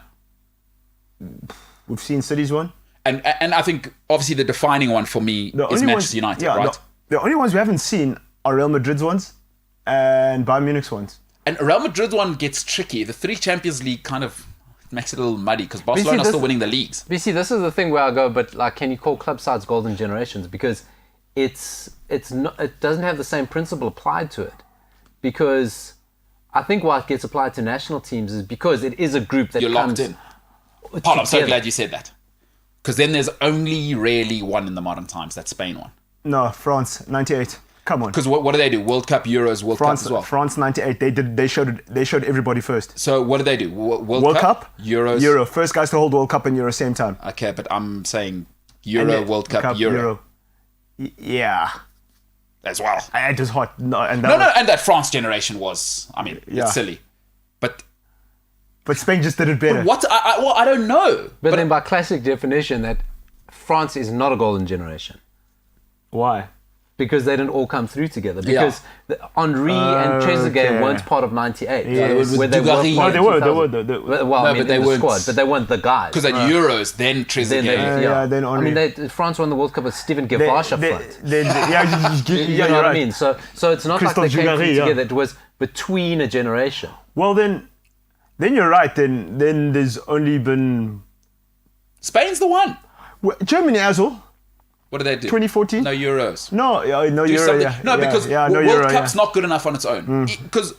We've seen City's one. And I think obviously the defining one for me is Manchester United, right? The only ones we haven't seen are Real Madrid's ones and Bayern Munich's ones. And Real Madrid one gets tricky. The 3 Champions League kind of makes it a little muddy because Barcelona are still winning the leagues. But you see, this is the thing where I go, but like, can you call club sides golden generations? Because it's not, it doesn't have the same principle applied to it. Because I think why it gets applied to national teams is because it is a group that You're locked in. Paul, I'm so together. glad you said that. Because then there's only really one in the modern times, that Spain one. No, France, 98. Come on. Because what do they do? World Cup, Euros, World Cup as well. France 98. They showed everybody first. So what do they do? World Cup, Euros. Euro. First guys to hold World Cup and Euro same time. Okay, but I'm saying Euro, And World Cup, Euro Yeah, as well. it was hot. No, and And that France generation was, I mean, Yeah. it's silly. But Spain just did it better. what? I don't know. But then by classic definition, that France is not a golden generation. Why? Because they didn't all come through together. Because Henri and Trezeguet Okay. weren't part of 98. Yeah, they were with where they Dugarry. were part Oh, of they were. 2000. Well, Well, No, I mean, but they in the weren't- squad, but they weren't the guys. Because at Euros, then Then Trezeguet. they, yeah, then I mean, France won the World Cup with Steven Gavasche up front. You know what I mean? So it's not Christophe like they came Dugarry, through yeah. together. It was between a generation. Well, then you're right. Then there's only been Spain's the one. Germany as well. What do they do? 2014? No Euros. No, no Do Euro. something. Yeah, No, yeah, because yeah, no World Euro, Cup's yeah. not good enough on its own. Because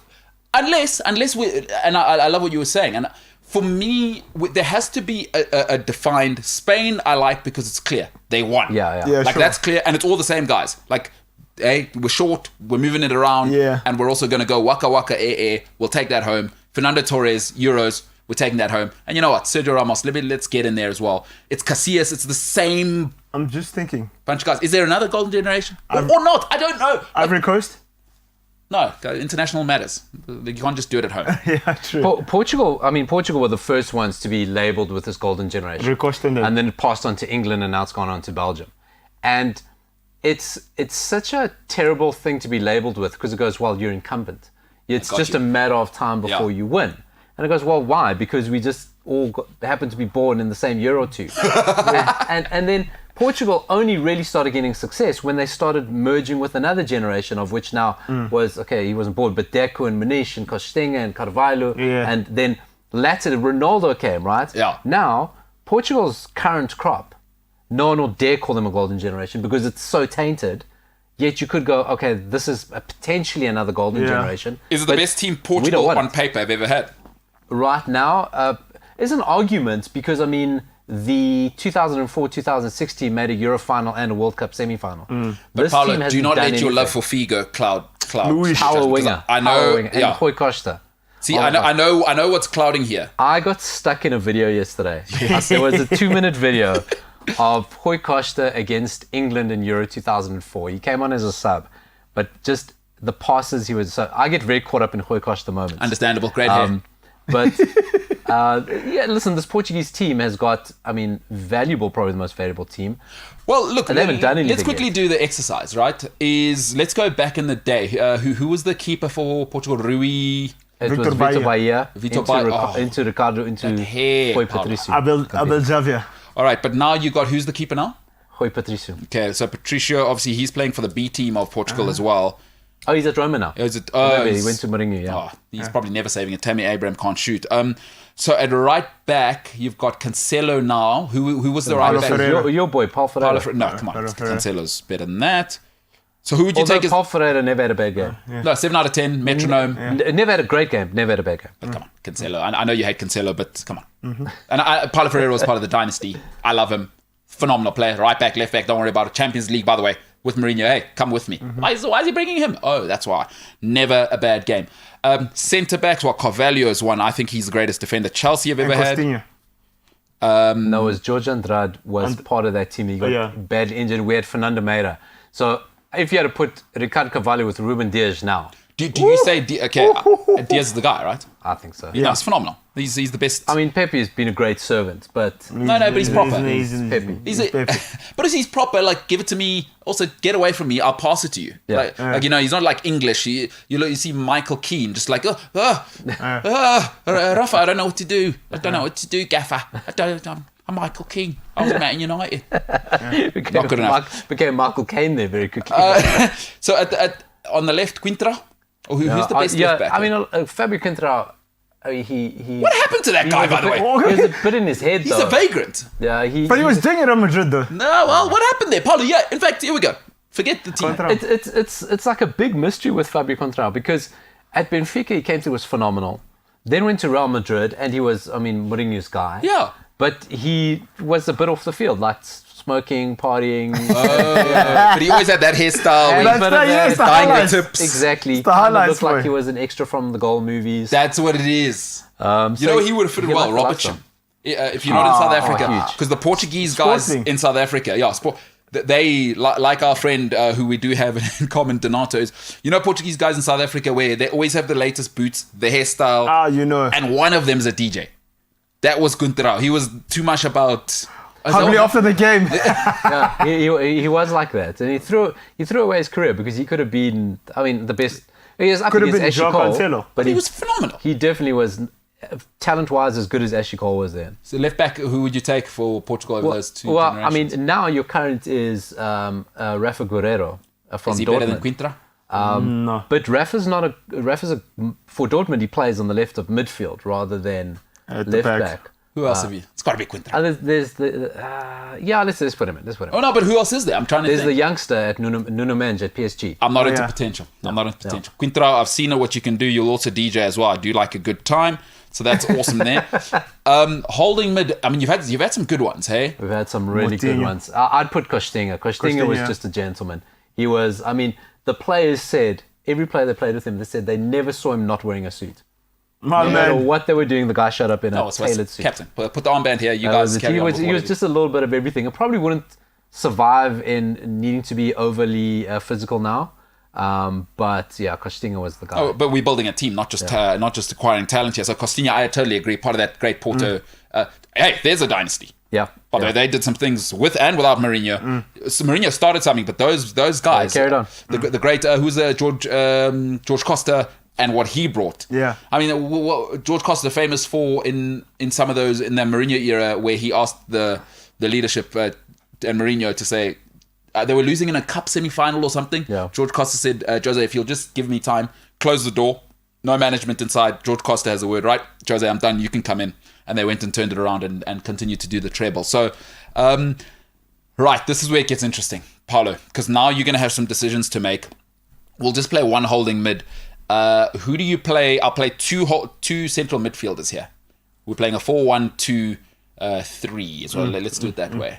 unless we, and I love what you were saying, and for me, there has to be a defined Spain. I like because it's clear they won. Yeah. Yeah, Like sure. that's clear, and it's all the same guys. Like, hey, we're short, we're moving it around, Yeah. and we're also going to go waka waka We'll take that home. Fernando Torres, Euros. We're taking that home. And you know what? Sergio Ramos, let's get in there as well. It's Casillas. It's the same I'm just thinking. bunch of guys. Is there another golden generation? Or not? I don't know. Ivory Coast? No, international matters. You can't just do it at home. Yeah, true. Portugal were the first ones to be labelled with this golden generation. Ivory Coast and then it passed on to England, and now it's gone on to Belgium. And it's such a terrible thing to be labelled with, because it goes, well, you're incumbent. It's just a matter of time before you win. And it goes, well, why? Because we just all happened to be born in the same year or two. and then Portugal only really started getting success when they started merging with another generation, of which now was, okay, he wasn't born, but Deco and Maniche and Costinha and Carvalho. Yeah. And then later, Ronaldo came, right? Yeah. Now, Portugal's current crop, no one will dare call them a golden generation because it's so tainted. Yet you could go, okay, this is potentially another golden generation. Is it the but best team we don't Portugal want on it. paper have ever had? Right now, is an argument, because, I mean, the 2004-2016 made a Euro final and a World Cup semi-final. But Paulo, do hasn't not done let your love anything. for Figo cloud. Luis. Power winger. I know. Power winger. Yeah. And Rui Costa. See, I know what's clouding here. I got stuck in a video yesterday. There was a 2-minute video of Rui Costa against England in Euro 2004. He came on as a sub, but just the passes he was... So I get very caught up in Rui Costa moments. Understandable. Great hair. But yeah, listen, this Portuguese team has got, I mean, valuable, probably the most valuable team. Well, look, they haven't done anything let's quickly do the exercise, right? Let's go back in the day. Who was the keeper for Portugal? Rui... It Victor was Vitor Bahia. Bahia into Ricardo, into that hair, Rui Paulo. Patricio. Abel Xavier. All right, but now you got, who's the keeper now? Rui Patricio. Okay, so Patricio, obviously he's playing for the B team of Portugal as well. Oh, he's at Roma now. Is it? Maybe he went to Mourinho, yeah. He's probably never saving it. Tammy Abraham can't shoot. So at right back, you've got Cancelo now. Who was the right Paulo back? Ferreira. Your boy, Paul Ferreira. No, come on. Paulo Ferreira. Cancelo's better than that. So who would you Although take as... Paul Ferreira never had a bad game. No, 7 out of 10, metronome. Never had a great game. Never had a bad game. But come on, Cancelo. I know you hate Cancelo, but come on. And Paulo Ferreira was part of the dynasty. I love him. Phenomenal player. Right back, left back. Don't worry about it. Champions League, by the way, with Mourinho. Hey, come with me. Why is he bringing him? Oh, that's why. Never a bad game. Centre backs, well, Carvalho is one. I think he's the greatest defender Chelsea have ever had. Costinha. No, it was Jorge Andrade was part of that team. He got badly injured. We had Fernando Meira. So if you had to put Ricardo Carvalho with Ruben Dias now, Do you say Diaz is the guy, right? I think so. Yeah, it's phenomenal. He's the best. I mean, Pepe has been a great servant, but No, but he's proper. Pepe. But if he's proper, like, give it to me. Also, get away from me. I'll pass it to you. Yeah. Like, he's not like English. You see Michael Keane just like, Rafa, I don't know what to do. I don't know what to do, Gaffer. I'm Michael Keane. I was at Man United. Not good enough. Became Michael Caine there very quickly. So on the left, Quintra. Or who's the best left back? I mean, Fabio Quintrao. He. What happened to that guy, by the way? He was a bit in his head, He's though. a vagrant. Yeah, But he was doing it at Madrid, though. No, well, what happened there, Paulo? Yeah, in fact, here we go. Forget the team. It's like a big mystery with Fabio Contrao, because at Benfica he came to was phenomenal. Then went to Real Madrid and he was, I mean, Mourinho's guy. Yeah. But he was a bit off the field, like smoking, partying. But he always had that hairstyle. And where a bit of That's the that. Dying the highlights. tips. Exactly. the Kind of highlights, looked like boy. he was an extra from the Goal movies. That's what it is. You know, he would have fitted he well, liked Robert lifestyle. if you're not in South Africa. huge. Because the Portuguese guys Sporting. in South Africa, they, like our friend who we do have in common, Donato, is, Portuguese guys in South Africa where they always have the latest boots, the hairstyle. And one of them is a DJ. That was Gunterau. He was too much about... Probably after the game. Yeah, he was like that, and he threw away his career because he could have been, I mean, the best. He was up Could have against been Ashley João Cole, Cancelo. but He was phenomenal. He definitely was, talent-wise, as good as Ashley Cole was then. So left back, who would you take for Portugal over those two Well, generations? I mean, now your current is Rafa Guerreiro from Is he Dortmund. better than Quintra? No. But Rafa's for Dortmund. He plays on the left of midfield rather than At the left back. back. Who else have you? It's got to be Quintra. Let's put him in. Oh, no, but who else is there? I'm trying to There's think. the youngster at Nuno Mendes at PSG. I'm not into yeah. potential. I'm not into potential. Quintra, I've seen what you can do. You'll also DJ as well. I do like a good time. So that's awesome there. Holding mid, I mean, you've had some good ones, hey? We've had some really good Moutinho. ones. I'd put Costinha. Costinha was Costinha. just a gentleman. He was, I mean, the players said, every player that played with him, they said they never saw him not wearing a suit. My No matter man. what they were doing, the guy showed up in a tailored suit. Captain, put the armband here. You That guys was it. carry He on was, with he what was it is. just a little bit of everything. It probably wouldn't survive in needing to be overly physical now. But yeah, Costinha was the guy. Oh, but we're building a team, not just acquiring talent here. So Costinha, I totally agree. Part of that great Porto. Hey, there's a dynasty. Yeah. By the way, they did some things with and without Mourinho. So Mourinho started something, but those guys carried on. The great who's George Costa and what he brought. Yeah. I mean, what George Costa famous for in some of those in the Mourinho era, where he asked the leadership and Mourinho to say. They were losing in a cup semi-final or something. Yeah. George Costa said, Jose, if you'll just give me time, close the door, no management inside. George Costa has a word, right? Jose, I'm done. You can come in. And they went and turned it around and continued to do the treble. So, right, this is where it gets interesting, Paulo, because now you're going to have some decisions to make. We'll just play one holding mid. Who do you play? I'll play two central midfielders here. We're playing a 4-1-2-3 as well. Let's do it that way.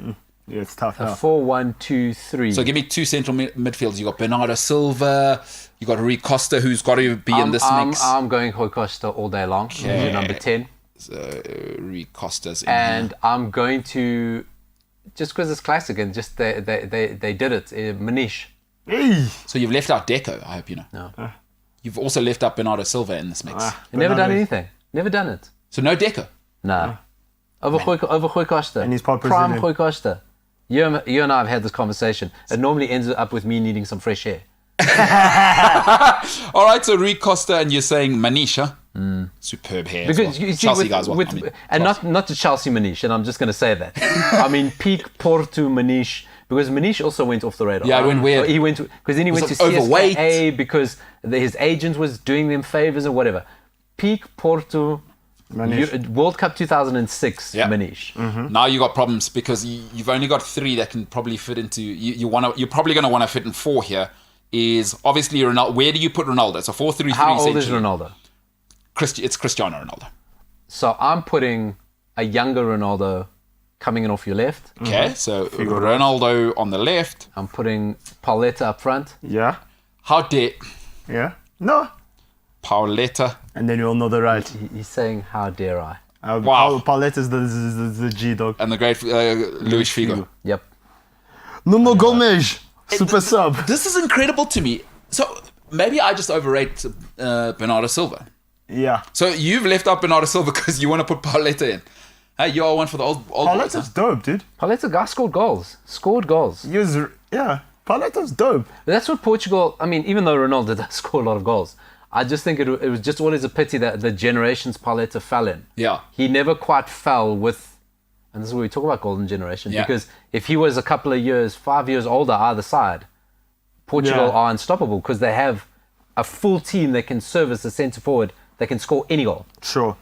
Yeah, it's tough now. 4-1-2-3. So give me two central midfielders. You got Bernardo Silva. You got Rui Costa, who's got to be in this mix. I'm going Rui Costa all day long. He's your number 10. So Rui Costa's in And here. I'm going to, just because it's classic and just they did it, Manish. Hey. So you've left out Deco. I hope you know. No. You've also left out Bernardo Silva in this mix. Never done anything. Never done it. So no Deco. No. Over Rui Costa. And he's part Prime Brazilian. Rui Costa. You and I have had this conversation. It normally ends up with me needing some fresh air. All right, so Rui Costa, and you're saying Manish, huh? Superb hair. Because as well. you see, Chelsea guys, well, and not to Chelsea Manish, and I'm just going to say that. I mean, peak Porto Manish, because Manish also went off the radar. Yeah, it went weird. He went because then he went to was overweight. CSKA because his agent was doing them favors or whatever. Peak Porto Manish. World Cup 2006 Yeah. Manish. Now you got problems because you've only got three that can probably fit into. You're probably going to want to fit in four here. Is obviously Ronaldo. Where do you put Ronaldo? So 4-3-3. How old is essentially. Ronaldo? It's Cristiano Ronaldo. So I'm putting a younger Ronaldo coming in off your left. Okay, so Ronaldo on the left. I'm putting Pauletta up front. Yeah. How dare Yeah. No. Pauletta? And then you all know the right. He's saying, "How dare I?" Wow. Paulette is the G dog. And the great Luis Figo. Yep. Nuno Gomes. Super sub. This is incredible to me. So maybe I just overrate Bernardo Silva. Yeah. So you've left out Bernardo Silva because you want to put Pauletta in. Hey, you all one for the old boys, Paulette's dope, dude. Pauletta guy scored goals. Yeah. Paulette's dope. That's what Portugal. I mean, even though Ronaldo does score a lot of goals, I just think it was just always a pity that the generations Pauletta fell in. Yeah. He never quite fell with. And this is where we talk about golden generation. Yeah. Because if he was a couple of years, 5 years older either side, Portugal Yeah. are unstoppable because they have a full team that can serve as a centre forward that can score any goal. Sure.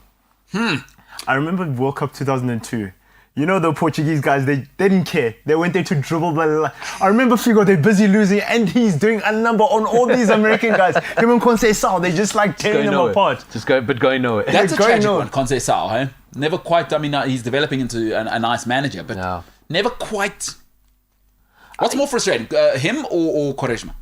I remember World Cup 2002. You know the Portuguese guys, they didn't care. They went there to dribble the... I remember Figo, they're busy losing and he's doing a number on all these American guys. Him and Conceição, they just like tearing them nowhere. apart. Going nowhere. That's a Going tragic on. one, Conceição, hey? Never quite, I mean, he's developing into a nice manager, but No. never quite... What's more frustrating, him or Quaresma?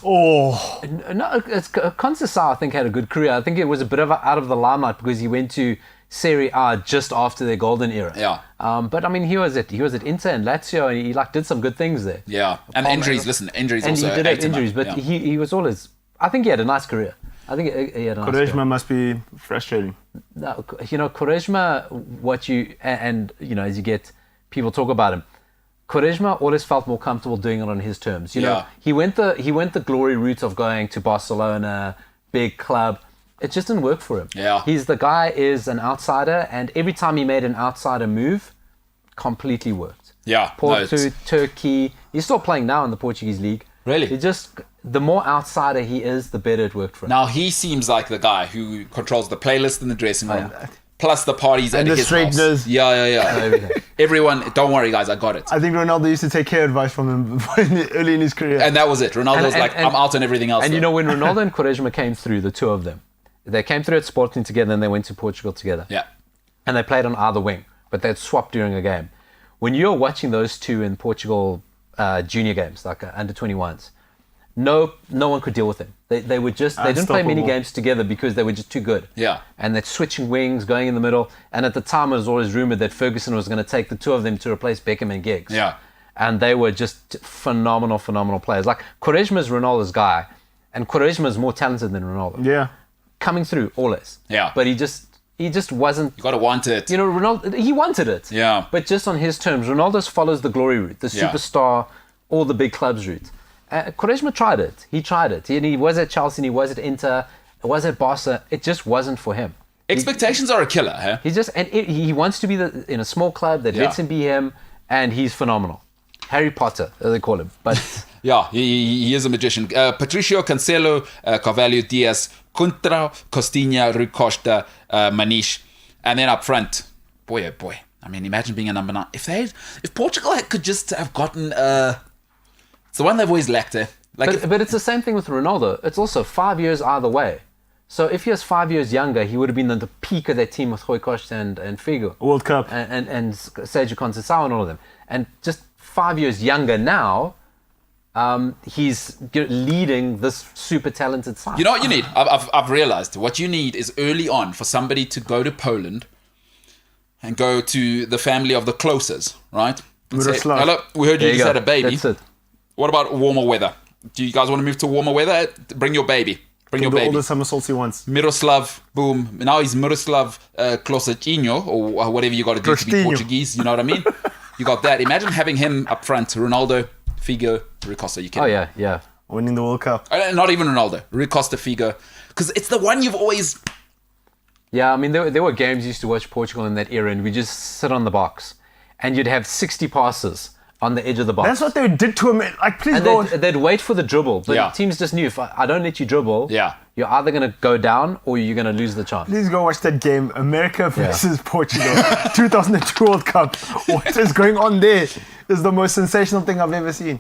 Oh, No, Conceição, I think, had a good career. I think it was a bit of out of the limelight because he went to Serie A just after their golden era. Yeah. But I mean, he was at Inter and Lazio, and he did some good things there. Yeah, and injuries, injuries And also he did have ate him up. injuries, but Yeah. he was always. I think he had a nice career. I think he had a nice career. Quaresma must be frustrating. No, Quaresma, as you get people talk about him, Quaresma always felt more comfortable doing it on his terms. You know, Yeah. he went the glory route of going to Barcelona, big club. It just didn't work for him. Yeah. The guy is an outsider, and every time he made an outsider move, completely worked. Yeah, no, Porto, it's- Turkey. He's still playing now in the Portuguese league. Really? The more outsider he is, the better it worked for him. Now he seems like the guy who controls the playlist in the dressing room, yeah. plus the parties And at the his house. straighteners. Yeah. Everything. Everyone, don't worry, guys, I got it. I think Ronaldo used to take care advice from him early in his career. And that was it. Ronaldo was And- like, and- I'm out on everything else. And though. you know, when Ronaldo and Quaresma came through, the two of them, they came through at Sporting together and they went to Portugal together. Yeah. And they played on either wing, but they'd swapped during a game. When you're watching those two in Portugal junior games, like under 21s, no one could deal with him. They were just, they didn't play many Unstoppable. games together because they were just too good. Yeah. And they're switching wings, going in the middle. And at the time, it was always rumored that Ferguson was going to take the two of them to replace Beckham and Giggs. Yeah. And they were just phenomenal players. Like, Quaresma's Ronaldo's guy, and Quaresma's more talented than Ronaldo. Yeah. Coming through, always. Yeah. But he just wasn't. You got to want it. You know, Ronaldo, he wanted it. Yeah. But just on his terms. Ronaldo follows the glory route, the Yeah. superstar, all the big clubs route. Quaresma tried it. He tried it. He was at Chelsea, and he was at Inter, he was at Barca. It just wasn't for him. Expectations are a killer, huh? He wants to be in a small club that lets him be him, and he's phenomenal. Harry Potter, as they call him. But Yeah, he is a magician. Patricio, Cancelo, Carvalho, Diaz, Contra, Costinha, Rui Costa, Manish. And then up front, boy, oh boy. I mean, imagine being a number 9. If Portugal could just have gotten... it's the one they've always lacked, eh? but it's the same thing with Ronaldo. It's also 5 years either way. So if he was 5 years younger, he would have been at the peak of that team with Rui Costa and Figo. World Cup. And Sergio Conceição and all of them. And just 5 years younger now, he's leading this super talented side. You know what you need? I've realized what you need is early on for somebody to go to Poland and go to the family of the closest, right? And say, Miroslav. hello, we heard you There just go. had a baby. That's it. What about warmer weather? Do you guys want to move to warmer weather? Bring your baby. Bring Can your do all baby. the somersaults he wants. Miroslav, boom. Now he's Miroslav Klosatinho, or whatever you got to do to be Klostinho. Portuguese. You know what I mean? You got that. Imagine having him up front. Ronaldo, Figo, Rui Costa. You can. Oh, yeah. Winning the World Cup. Not even Ronaldo. Rui Costa, Figo. Because it's the one you've always... Yeah, I mean, there were games you used to watch Portugal in that era, and we just sit on the box, and you'd have 60 passes on the edge of the box. That's what they did to him. Like, please And go. they'd wait for the dribble. But Yeah. teams just knew, if I don't let you dribble, Yeah. you're either going to go down or you're going to lose the chance. Please go watch that game. America versus Portugal. 2002 World Cup. What is going on there is the most sensational thing I've ever seen.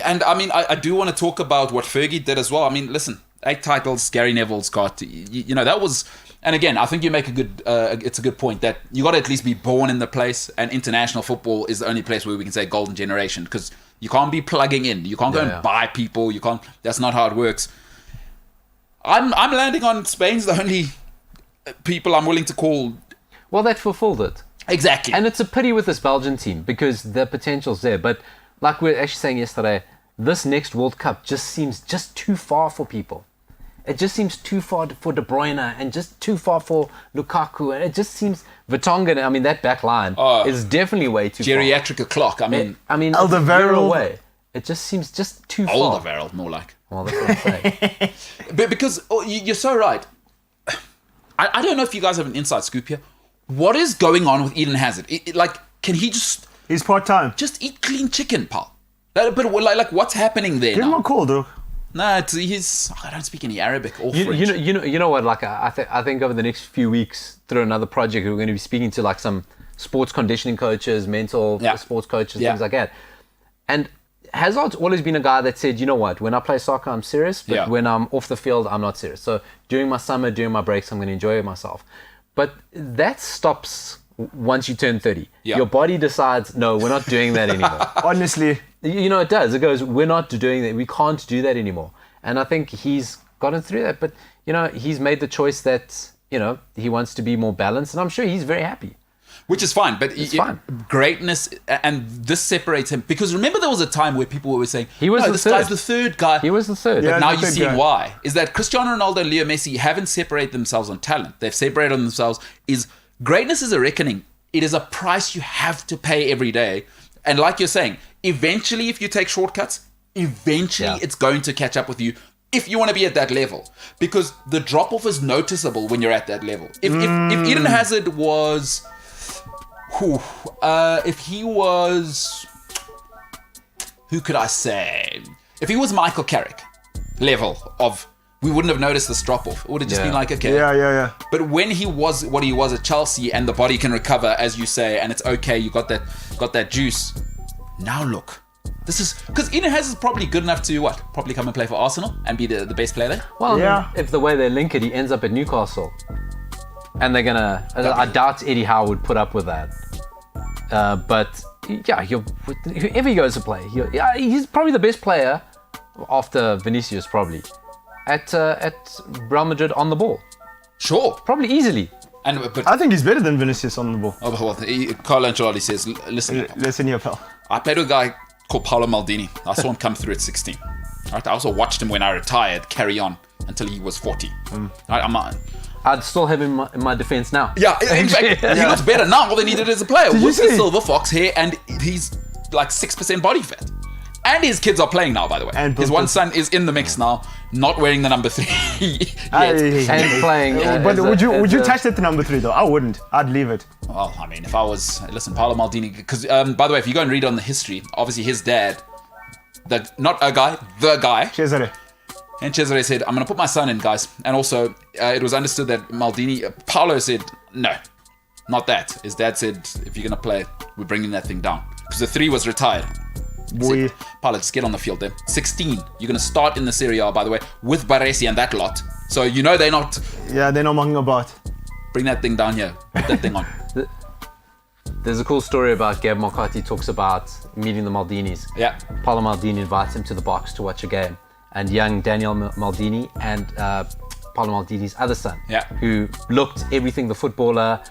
And I mean, I do want to talk about what Fergie did as well. I mean, listen, 8 titles Gary Neville's got. You know, that was... And again, I think you make it's a good point that you got to at least be born in the place, and international football is the only place where we can say golden generation, because you can't be plugging in. You can't go and buy people. You can't. That's not how it works. I'm landing on Spain's the only people I'm willing to call. Well, that fulfilled it. Exactly. And it's a pity with this Belgian team because the potential's there. But like we were actually saying yesterday, this next World Cup just seems just too far for people. It just seems too far for De Bruyne and just too far for Lukaku. And it just seems Vertonghen, I mean, that back line is definitely way too Geriatric clock. I far. mean, Alderweireld. away. It just seems just too far. Alderweireld, more like. Well, that's what I'm saying. But because you're so right. I don't know if you guys have an inside scoop here. What is going on with Eden Hazard? Like, can he just He's part-time. eat clean chicken, pal? But like, what's happening there Give him now? a call, though. No, I don't speak any Arabic or French. You know what? Like I think over the next few weeks, through another project, we're going to be speaking to like some sports conditioning coaches, mental sports coaches, things like that. And Hazard's always been a guy that said, you know what? When I play soccer, I'm serious, but when I'm off the field, I'm not serious. So during my summer, during my breaks, I'm going to enjoy myself. But that stops once you turn 30. Yeah. Your body decides, no, we're not doing that anymore. Honestly. You know, it does. It goes, we're not doing that. We can't do that anymore. And I think he's gotten through that. But, you know, he's made the choice that, you know, he wants to be more balanced. And I'm sure he's very happy. Which is fine. But It's fine. Greatness, and this separates him. Because remember there was a time where people were saying, He was the this third. guy's the third guy. He was the third. Yeah. Now the you third see guy. why. Is that Cristiano Ronaldo and Leo Messi haven't separated themselves on talent. They've separated on themselves. Greatness is a reckoning. It is a price you have to pay every day. And like you're saying, eventually if you take shortcuts, it's going to catch up with you if you want to be at that level. Because the drop-off is noticeable when you're at that level. If Eden Hazard was... if he was... Who could I say? If he was Michael Carrick level of... We wouldn't have noticed this drop-off. It would have just been like, okay. Yeah. But when he was what he was at Chelsea and the body can recover, as you say, and it's okay, you got that juice. Now look. This is... Because Eden Hazard's probably good enough to, what? Probably come and play for Arsenal and be the best player there? Well, Yeah. I mean, if the way they link it, he ends up at Newcastle. And they're going to... I doubt Eddie Howe would put up with that. But, yeah, whoever he goes to play, he's probably the best player after Vinicius probably, at Real Madrid on the ball. Sure. Probably easily. But I think he's better than Vinicius on the ball. well, Carlo Ancelotti says, listen, Listen here, pal. I played with a guy called Paolo Maldini. I saw him come through at 16. Right? I also watched him when I retired carry on until he was 40. Right? I'd still have him in my defense now. Yeah, in fact, he looks better now than he did as a player. Did you With the see? silver fox hair, and he's like 6% body fat. And his kids are playing now, by the way. And his one son is in the mix now, not wearing the number 3 yet. And playing. But would you touch that to number 3 though? I wouldn't. I'd leave it. Well, I mean, if I was... Listen, Paolo Maldini... Because, by the way, if you go and read on the history, obviously his dad, the guy, Cesare. and Cesare said, I'm going to put my son in, guys. And also, it was understood that Paolo said, no, not that. His dad said, if you're going to play, we're bringing that thing down. Because the 3 was retired. Boy. Said, Paolo, just get on the field then. 16. You're going to start in the Serie A, by the way, with Baresi and that lot. So you know they're not... Yeah, they're not mucking about. Bring that thing down here. Put that thing on. There's a cool story about Gab McCarthy talks about meeting the Maldinis. Yeah. Paolo Maldini invites him to the box to watch a game. And young Daniel Maldini and Paolo Maldini's other son, Yeah. who looked everything the footballer,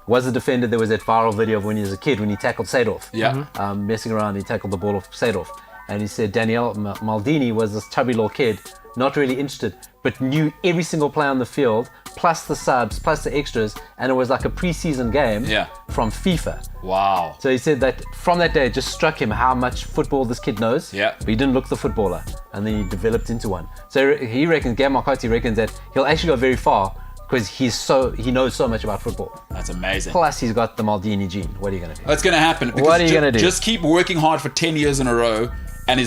was a defender. There was that viral video of when he was a kid when he tackled Seedorf. Yeah. Messing around, he tackled the ball off Seedorf. And he said Daniel Maldini was this chubby little kid, not really interested, but knew every single player on the field, plus the subs, plus the extras, and it was like a pre-season game Yeah. from FIFA. Wow. So he said that from that day, it just struck him how much football this kid knows. Yeah. But he didn't look the footballer, and then he developed into one. So he reckons, Gab McCarthy reckons that he'll actually go very far because he knows so much about football. That's amazing. Plus, he's got the Maldini gene. What are you gonna do? That's going to happen. Because What are you gonna do? Just keep working hard for 10 years in a row, and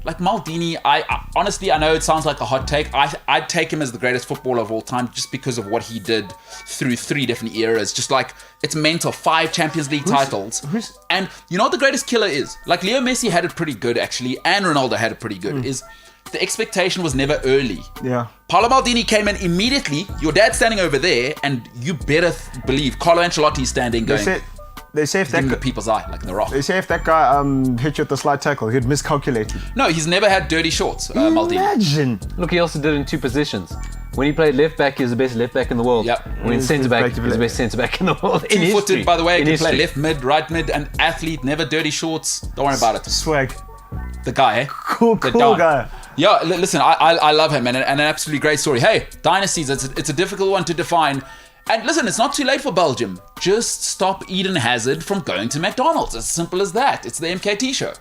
like Maldini, I honestly, I know it sounds like a hot take. I'd take him as the greatest footballer of all time just because of what he did through 3 different eras. Just like, it's mental. 5 Champions League titles. And you know what the greatest killer is? Like, Leo Messi had it pretty good, actually, and Ronaldo had it pretty good, is the expectation was never early. Yeah. Paolo Maldini came in immediately. Your dad's standing over there, and you better believe Carlo Ancelotti's standing going... They say if that in the guy, people's eye, like in the rock. they say if that guy hit you with the slide tackle, he'd miscalculate. No, he's never had dirty shorts, Maldini. Imagine. Look, he also did it in 2 positions. When he played left back, he was the best left back in the world. Yep. When He's centre back, the he was the best centre back in the world. In history. Two-footed, by the way, In can play history. left mid, right mid, an athlete, never dirty shorts. Don't worry about it. Swag. The guy, eh? Cool The Don. guy. Yeah, listen, I love him, and an absolutely great story. Hey, dynasties, it's a difficult one to define. And listen, it's not too late for Belgium. Just stop Eden Hazard from going to McDonald's. As simple as that. It's the MKT Show.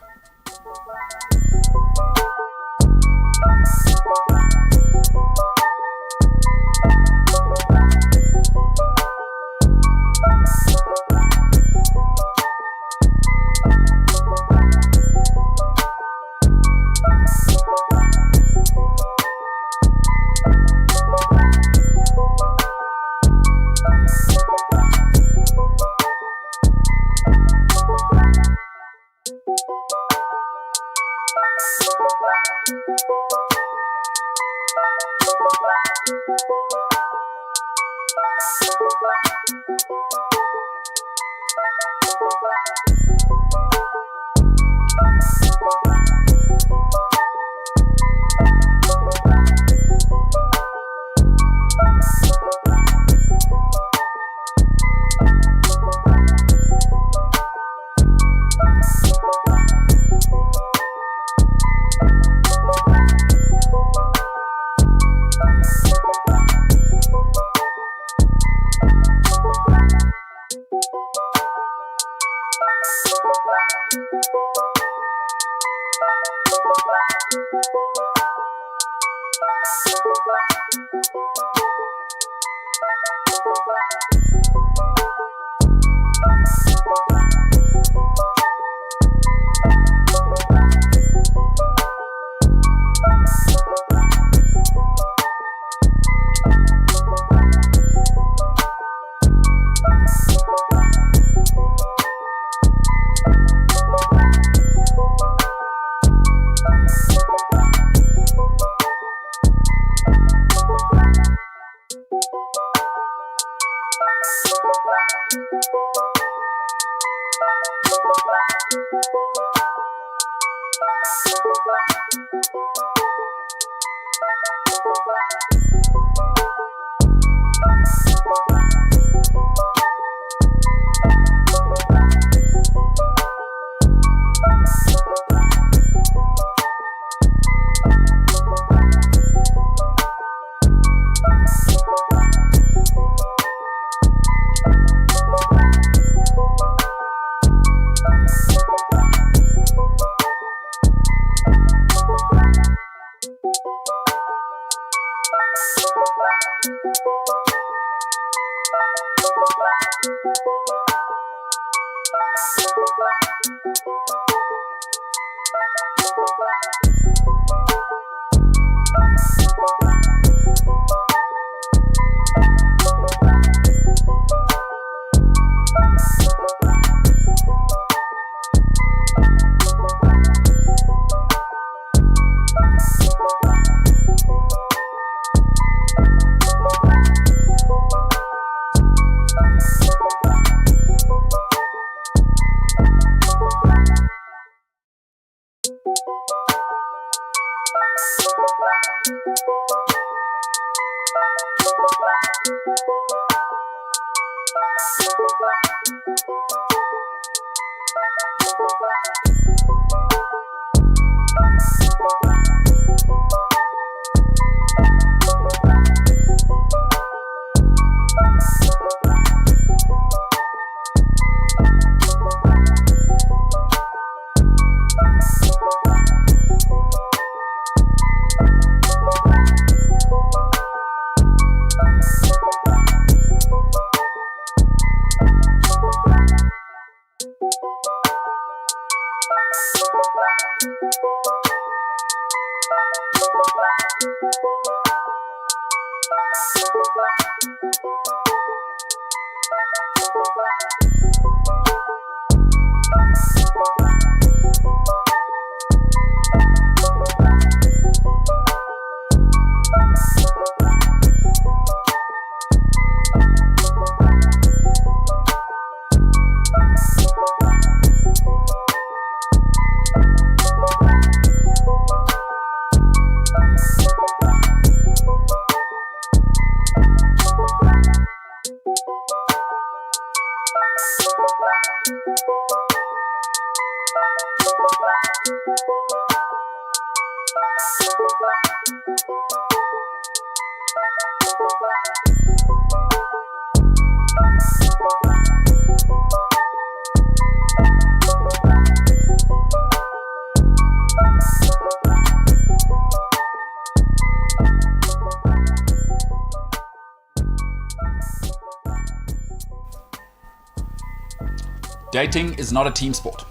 Dating is not a team sport.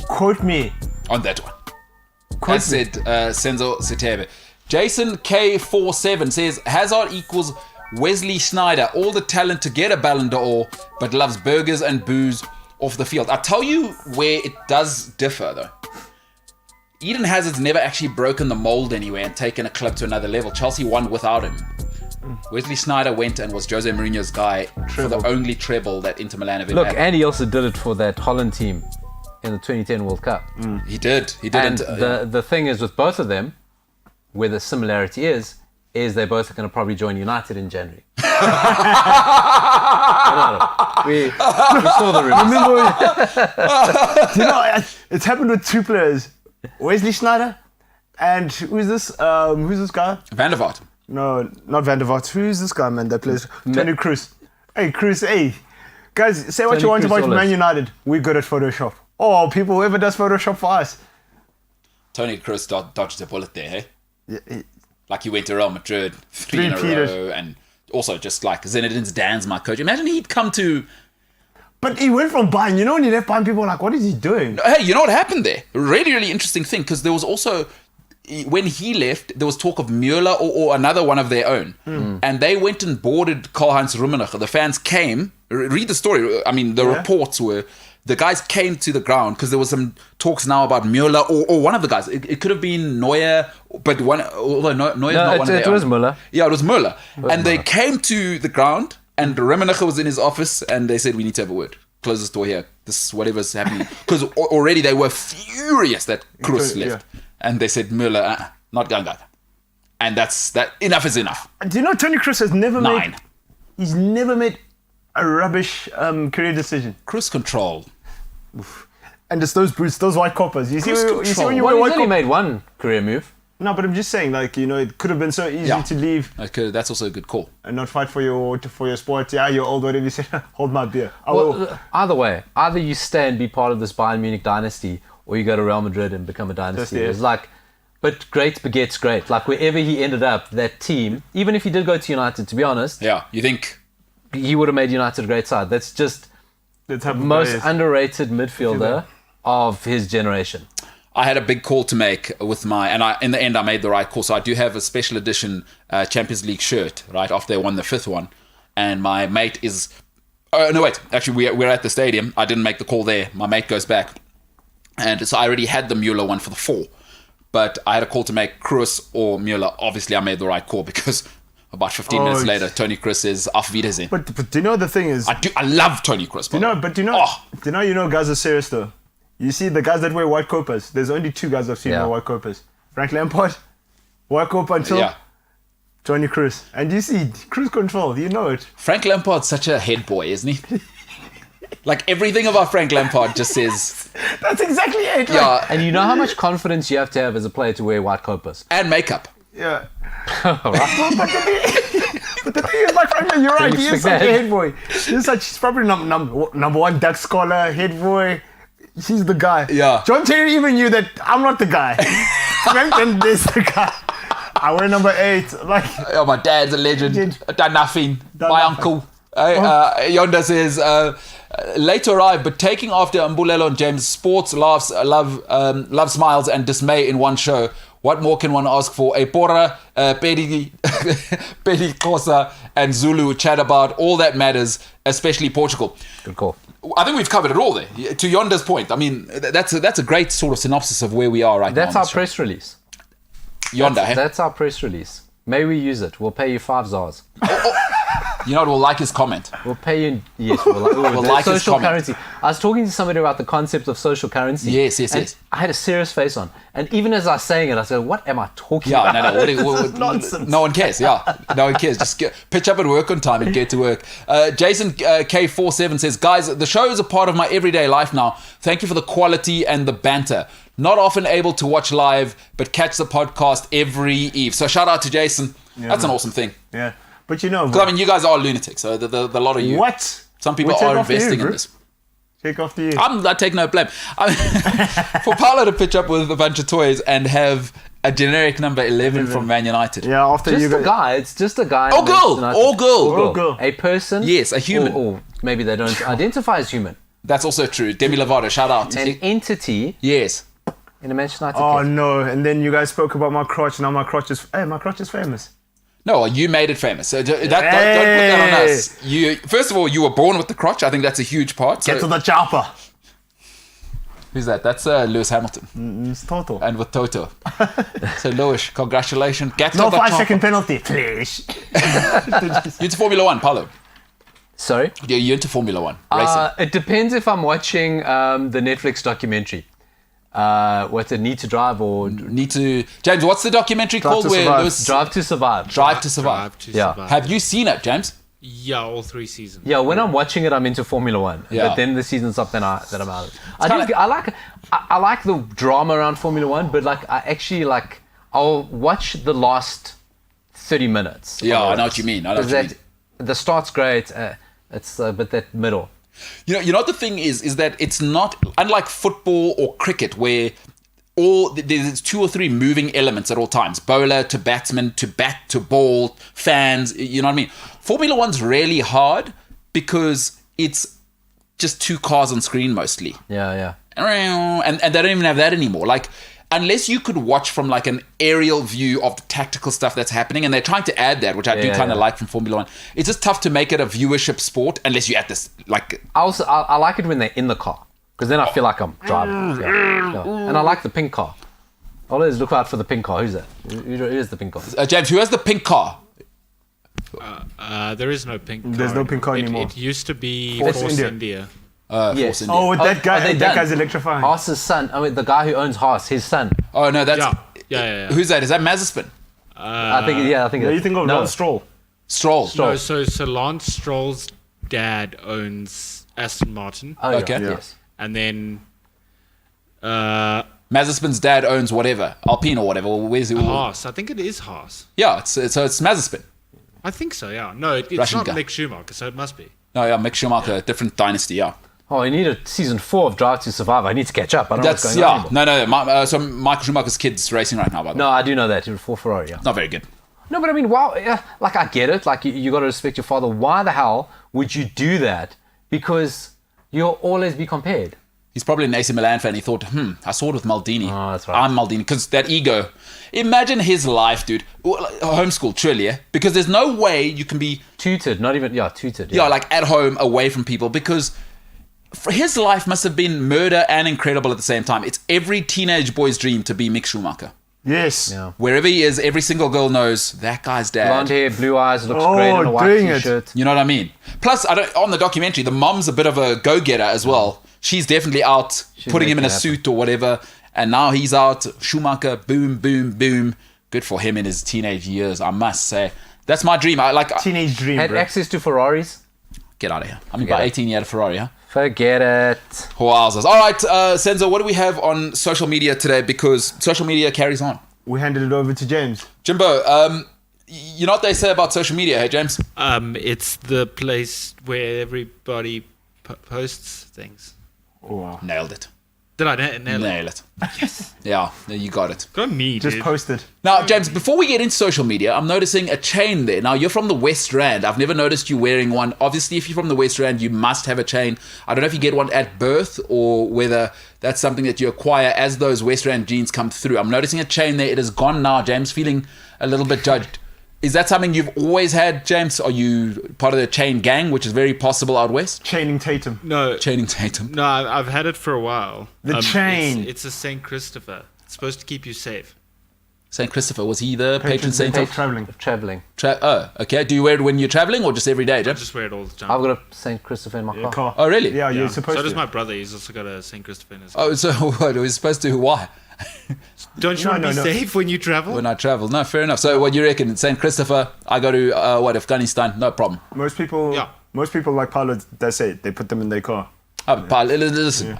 Quote me. On that one. Quote As me. said Senzo Sitebe. Jason K47 says Hazard equals Wesley Sneijder, all the talent to get a Ballon d'Or, but loves burgers and booze off the field. I'll tell you where it does differ though. Eden Hazard's never actually broken the mold anywhere and taken a club to another level. Chelsea won without him. Wesley Sneijder went and was Jose Mourinho's guy for the only treble that Inter Milan have ever Look, had. and he also did it for that Holland team in the 2010 World Cup. He did. He And didn't. the thing is with both of them, where the similarity is they both are going to probably join United in January. we saw the rumors. Do you know, it's happened with two players. Wesley Sneijder and who's this guy? Van der Vaart. No, not Van der Vaart. Who's this guy, man, that plays? Tony Kroos. Hey, Kroos, hey. Guys, say what Tony you want Kroos about always. Man United. We're good at Photoshop. Oh, people, whoever does Photoshop for us. Tony Kroos dodged a bullet there, hey? Yeah, Like he went to Real Madrid, three in a Three-peated. row, and also just like Zinedine Zidane's my coach. Imagine he'd come to... but he went from Bayern. You know when he left Bayern, people were like, what is he doing? Hey, you know what happened there? Really, really interesting thing, because there was also... When he left, there was talk of Müller or another one of their own. And they went and boarded Karl-Heinz Rummenigge. The fans came. Read the story. I mean, the reports were... The guys came to the ground because there was some talks now about Müller or one of the guys. It could have been Neuer, but although Neuer's not one of their it was own. Müller. Yeah, it was Müller. And they came to the ground and Rummenigge was in his office and they said, we need to have a word. Close this door here. This whatever's happening. Because already they were furious that Kroos Yeah. left. And they said, Müller, not going back. And that's that. Enough is enough. Do you know Tony Cruz has never 9. made? He's never made a rubbish career decision. Cruise control. And it's those boots, those white coppers. You see, Cruise you see when you Well, wear he's white only coppers. made one career move. No, but I'm just saying, like, you know, it could have been so easy Yeah. to leave Okay, that's also a good call. and not fight for your sport. Yeah, you're old, whatever you say. Hold my beer. I will. Well, either way, either you stay and be part of this Bayern Munich dynasty, or you go to Real Madrid and become a dynasty. it. It's like, but great begets great. Like wherever he ended up, that team, even if he did go to United, to be honest, Yeah, you think? he would have made United a great side. That's just Let's have most players. underrated midfielder of his generation. I had a big call to make with in the end I made the right call. So I do have a special edition Champions League shirt, right, after they won the 5th one. And my mate is... Oh, no, wait. Actually, we're at the stadium. I didn't make the call there. My mate goes back. And so I already had the Mueller one for the 4. But I had a call to make Cruz or Mueller. Obviously, I made the right call because about 15 minutes later, Tony Cruz says, Auf Wiedersehen. But do you know the thing is? I love Tony Cruz. Do you know guys are serious though. You see the guys that wear white coppers. There's only 2 guys I've seen wear white coppers. Frank Lampard, white copa until Tony Cruz. And you see cruise control. You know it. Frank Lampard's such a head boy, isn't he? Like everything about Frank Lampard just says... That's exactly it. Yeah, And you know how much confidence you have to have as a player to wear white copas. and makeup. Yeah. Right? But the thing is, like, Frank, you're right. He is such a head boy. He's probably number 1 duck scholar, head boy. He's the guy. Yeah. John Terry even knew that I'm not the guy. Frankton is the guy. I wear number 8. Like, Oh, my dad's a legend. Done nothing. My nothing. uncle. Yonda says, late arrived, but taking after Mbulelo and James, sports, laughs, love, smiles, and dismay in one show. What more can one ask for? A Pora, Pedi Kosa, and Zulu chat about all that matters, especially Portugal. Good call. I think we've covered it all there. To Yonda's point, I mean, that's a great sort of synopsis of where we are right That's now. our press release. Yonda, hey? That's our press release. May we use it? We'll pay you 5 ZARs. You know what? We'll like his comment. We'll pay you. Yes, we'll like his social comment. currency. I was talking to somebody about the concept of social currency. Yes. and I had a serious face on, and even as I was saying it, I said, "What am I talking Yeah, about?" no. nonsense. No one cares. Yeah, no one cares. Just pitch up at work on time and get to work. Jason K47 says, "Guys, the show is a part of my everyday life now. Thank you for the quality and the banter. Not often able to watch live, but catch the podcast every eve." So shout out to Jason. That's an awesome thing. Yeah. But you know, Because I mean, you guys are lunatics. So the lot of you. what? Some people We take are after you, investing in bro. this. Take off to you. I take no blame. I mean, for Paolo to pitch up with a bunch of toys and have a generic number 11 from Man United. Yeah, after Just you a guy. It's just a guy. Or girl. Or girl. Or girl. A person. Yes, a human. Or maybe they don't identify as human. That's also true. Demi Lovato, shout out. An entity Yes. in a Manchester United. Oh kit. no! And then you guys spoke about my crotch. Now my crotch is famous. No, you made it famous. So don't put that on Hey. us. First of all, you were born with the crotch. I think that's a huge part. Get to So, the chopper. who's that? That's Lewis Hamilton. It's total. And with Toto. So Lewis, congratulations. Get to No the 5-second penalty, please. You're into Formula One, Paulo. Sorry. Yeah, you're into Formula One racing. It depends if I'm watching the Netflix documentary. What's it? Need to Drive or James, what's the documentary called? to Where Survive. Lewis Drive to Survive. Drive to Survive. Drive to Yeah. survive. Have you seen it, James? Yeah, all 3 seasons. Yeah, when I'm watching it, I'm into Formula One. Yeah. But then the season's up, then I'm out. kinda- I like the drama around Formula One, but like I actually like I'll watch the last 30 minutes. Yeah, of I it. know what you mean. I know what Because you mean. the start's great. It's but that middle. You know what the thing is that it's not unlike football or cricket where there's 2 or 3 moving elements at all times. Bowler to batsman to bat to ball, fans, you know what I mean? Formula One's really hard because it's just 2 cars on screen mostly. Yeah. And they don't even have that anymore. Like, unless you could watch from like an aerial view of the tactical stuff that's happening, and they're trying to add that, which I do kind of like from Formula One. It's just tough to make it a viewership sport unless you're at this, like... I like it when they're in the car because then I feel like I'm driving. Yeah. And I like the pink car. Always look out for the pink car. Who's that? Who is the pink car? James, who has the pink car? There is no pink car. There's no pink car It- anymore. It used to be Force Force India. India. Yes. Force India. Oh, with that guy. are they That done? guy's electrifying. Haas's son. I mean, the guy who owns Haas, his son. Oh, no, that's... Yeah. Who's that? Is that Mazepin? I think No, you think of no. Ron Stroll. Stroll. No, so Lance Stroll's dad owns Aston Martin, Oh, yeah, Okay. yes. and then Mazepin's dad owns whatever, Alpine or whatever. Where's it? Haas. I think it is Haas. Yeah, so it's Mazepin. I think so. Yeah. No, it's Russian not guy. Mick Schumacher, so it must be. No, yeah, Mick Schumacher, different dynasty. Yeah, Oh, I need a season 4 of Drive to Survive. I need to catch up. I don't know what's that's going on anymore. No. So Michael Schumacher's kid's racing right now. By the way, No, I do know that. You're for Ferrari, yeah. not very good. No, but I mean, wow, yeah, like I get it. Like you got to respect your father. Why the hell would you do that? Because you'll always be compared. He's probably an AC Milan fan. He thought, I saw it with Maldini. Oh, that's right. I'm Maldini. Because that ego. Imagine his life, dude. Homeschool, truly, yeah? Because there's no way you can be, Tutored, not even, tutored. yeah, like at home, away from people. Because his life must have been murder and incredible at the same time. It's every teenage boy's dream to be Mick Schumacher. Yes. Yeah. Wherever he is, every single girl knows that guy's dad. Blonde hair, blue eyes, looks Oh, great in a white doing it. t-shirt. You know what I mean? Plus, on the documentary, the mom's a bit of a go-getter as well. She's definitely out putting him in a making it happen. suit or whatever. And now he's out. Schumacher, boom, boom, boom. Good for him in his teenage years, I must say. That's my dream. I like Teenage dream, Had bro. access to Ferraris? get out of here. I mean, Forget by it. 18, you had a Ferrari, huh? Forget it. Wowzers. All right, Senzo, what do we have on social media today? Because social media carries on. We handed it over to James. Jimbo, you know what they say about social media, hey, James? It's the place where everybody posts things. Oh, wow. Nailed it. Did I nail it? Nail it. Yes. Yeah, you got it. Go me, Just dude. posted. Now, James, before we get into social media, I'm noticing a chain there. Now, you're from the West Rand. I've never noticed you wearing one. Obviously, if you're from the West Rand, you must have a chain. I don't know if you get one at birth or whether that's something that you acquire as those West Rand genes come through. I'm noticing a chain there. It is gone now, James, feeling a little bit judged. Is that something you've always had, James? Are you part of the chain gang, which is very possible out west? Chaining Tatum. No, Chaining Tatum. no, I've had it for a while. The chain. It's a Saint Christopher. It's supposed to keep you safe. Saint Christopher, was he the patron saint of of traveling. Traveling. okay. Do you wear it when you're traveling or just every day, I James? just wear it all the time. I've got a St. Christopher in my car. Car. Oh, really? Yeah, Yeah. you're supposed So to. does my brother. He's also got a Saint Christopher in his. Oh, so what? Are we supposed to? Why? Don't you No, want to no, be no. safe when you travel? When I travel. No, fair enough. So what do you reckon? Saint Christopher, I go to, Afghanistan, no problem. Most people, Yeah. most people like pilots. They say they put them in their car. Listen,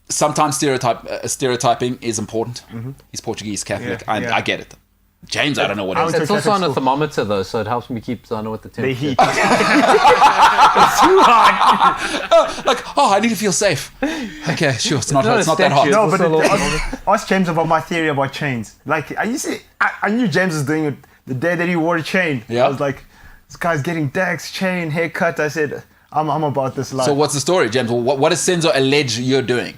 sometimes stereotyping is important. He's Portuguese, Catholic. Yeah, yeah. I get it. James, I don't know what I it was is. It's So also on a Catholic thermometer though, so it helps me keep. So I know what the They temperature. heat. I need to feel safe. Okay, sure. It's not not a that hot. statue. No, It's but also a little- ask James about my theory about chains. Like, I knew James was doing it the day that he wore a chain. Yeah. I was like, this guy's getting Dax chain haircut. I said, I'm about this life. So what's the story, James? What does Senzo allege you're doing?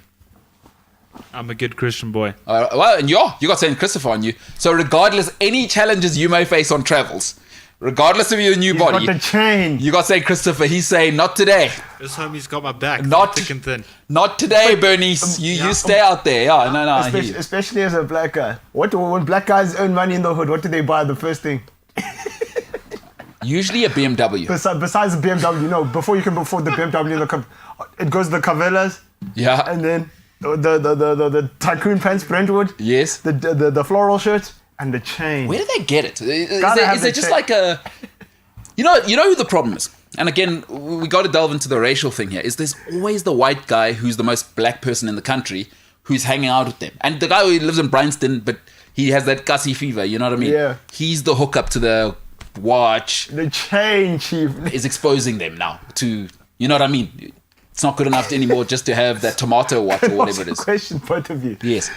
I'm a good Christian boy. Well, and you got Saint Christopher on you. So regardless, any challenges you may face on travels, regardless of your new He's body, got the chain. you got Saint Christopher. He's saying, not today. This homie's got my back. Not- thick and thin. Not today, Bernice. You stay out there. Yeah, no, I hear you. Especially as a black guy. When black guys earn money in the hood, what do they buy the first thing? Usually a BMW. Besides the BMW, before you can afford the BMW, it goes the Cavellas, Yeah. and then the tycoon pants, Brentwood, Yes. the floral shirt, and the chain. Where do they get it? Is Gotta there have the just chain. like a... You know who the problem is? And again, we got to delve into the racial thing here. Is there's always the white guy who's the most black person in the country who's hanging out with them. And the guy who lives in Bryanston, but he has that Gussie fever, you know what I mean? Yeah. He's the hookup to the watch, The chain, chief. is exposing them now to... You know what I mean? It's not good enough anymore just to have that tomato watch or whatever it is. Question, both of you. Yes.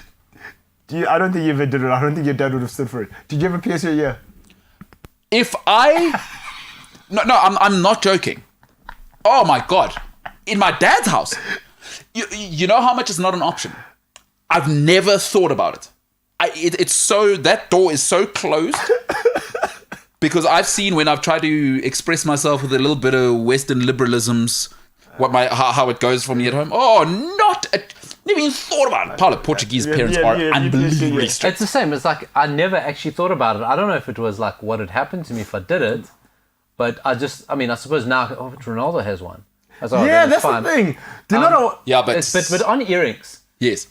I don't think you ever did it. I don't think your dad would have stood for it. Did you ever pierce your ear? If I... No, I'm not joking. Oh my God. In my dad's house. You know how much is not an option? I've never thought about it. It's so... That door is so closed. Because I've seen when I've tried to express myself with a little bit of Western liberalisms, how it goes for me at home. Oh, never even thought about it. Paolo, Portuguese parents are unbelievably strict. It's the same. It's like I never actually thought about it. I don't know if it was like what had happened to me if I did it, but I suppose now, but Ronaldo has one. That's all right, Yeah, then it's that's fine. the thing. Do you know? Yeah, but... But on earrings, Yes.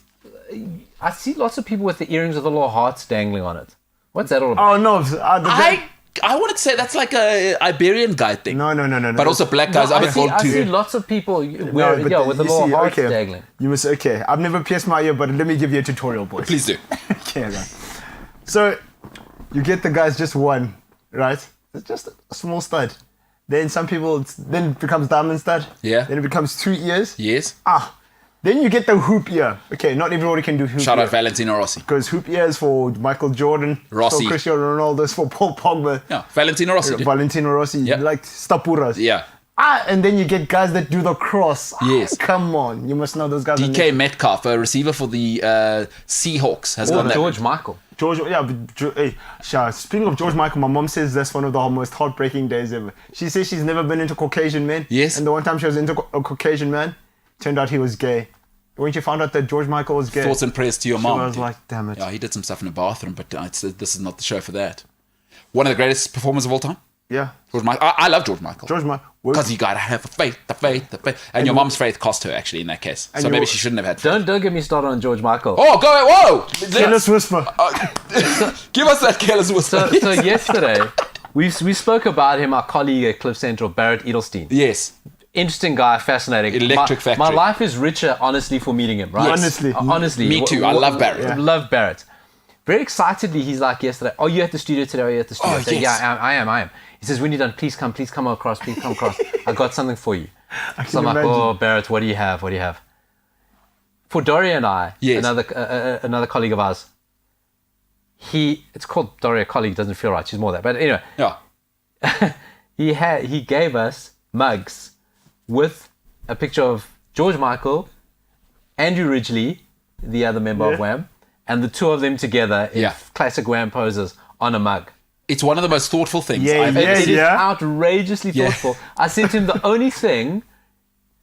I see lots of people with the earrings with the little hearts dangling on it. What's that all about? Oh no, I wanted to say that's like a Iberian guy thing. no. But also black guys are I see too. lots of people wear, with the you little see, hearts dangling. You must okay. I've never pierced my ear, but let me give you a tutorial, boys. Please do. Okay, right. So you get the guys just one, right? It's just a small stud. Then some people then it becomes diamond stud. Yeah. Then it becomes 2 ears. Yes. Then you get the hoop ear. Okay, not everybody can do hoop Shout ear. out Valentino Rossi. Because hoop ear is for Michael Jordan, Rossi. for Cristiano Ronaldo, it's for Paul Pogba, Yeah, Valentino Rossi. dude. Valentino Rossi, Yep. like stapuras. Yeah. And then you get guys that do the cross. Yes. Come on, you must know those guys. DK Metcalf, a receiver for the Seahawks, has done that. George Michael. George, yeah, but hey, speaking of George Michael, my mom says that's one of the most heartbreaking days ever. She says she's never been into Caucasian men. Yes. And the one time she was into a Caucasian man, turned out he was gay. When she found out that George Michael was gay, Thoughts and prayers to your she mom. was dude. like, damn it. Yeah, he did some stuff in the bathroom, but this is not the show for that. One of the greatest performers of all time. Yeah. George Michael. I love George Michael. George Michael. Because you gotta have the faith. And your mom's faith cost her, actually, in that case. So maybe she shouldn't have had faith. Don't get me started on George Michael. Oh, whoa! Careless whisper. Give us that careless whisper. So yesterday, we spoke about him, our colleague at Cliff Central, Barrett Edelstein. Yes. Interesting guy, fascinating. Electric factory. My life is richer, honestly, for meeting him, right? Yes. Honestly. Me too. I love Barrett. Yeah. Love Barrett. Very excitedly, he's like yesterday, "Oh, you at the studio today? Are you at the studio?" Oh, I said, yes. "Yeah, I am. He says, "When you're done, please come across. I got something for you." So I'm like, imagine. "Oh, Barrett, what do you have? For Doria and I, Yes. another colleague of ours, it's called Doria colleague, doesn't feel right. She's more that. But anyway, Yeah. he gave us mugs with a picture of George Michael, Andrew Ridgeley, the other member of Wham, and the two of them together in classic Wham poses on a mug. It's one of the most thoughtful things Yeah, I've yeah. ever It seen. is outrageously Yeah. thoughtful. I sent him the only thing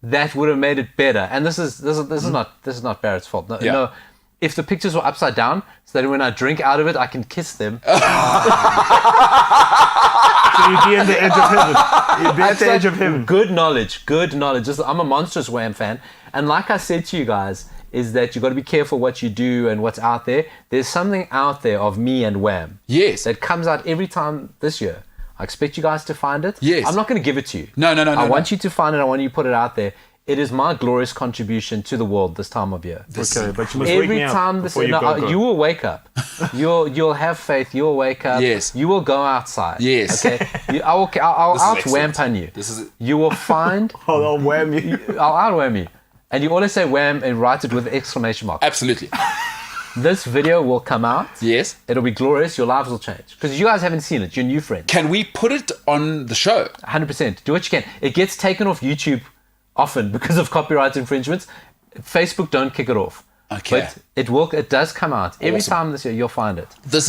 that would have made it better, and this is not Barrett's fault. No, Yeah. no, if the pictures were upside down, so that when I drink out of it, I can kiss them. So you'd be in the edge of heaven. You'd be at the edge of heaven. Good knowledge. I'm a monstrous Wham fan, and like I said to you guys, is that you got to be careful what you do and what's out there. There's something out there of me and Wham. Yes. That comes out every time this year. I expect you guys to find it. Yes. I'm not going to give it to you. No. I want you to find it. I want you to put it out there. It is my glorious contribution to the world this time of year. Okay, but you must wake Every me up time this, before you go. you will wake up. You'll have faith. You'll wake up. Yes. You will go outside. Yes. Okay. I'll This is out excellent. wham you. This is You will find. I'll wham you. I'll out wham you. And you always say wham and write it with an exclamation mark. absolutely. This video will come out. Yes. It'll be glorious. Your lives will change. Because you guys haven't seen it. You're new friends. Can we put it on the show? 100%. Do what you can. It gets taken off YouTube often because of copyright infringements. Facebook don't kick it off. Okay. But it does come out. Every Awesome. time this year, you'll find it. That's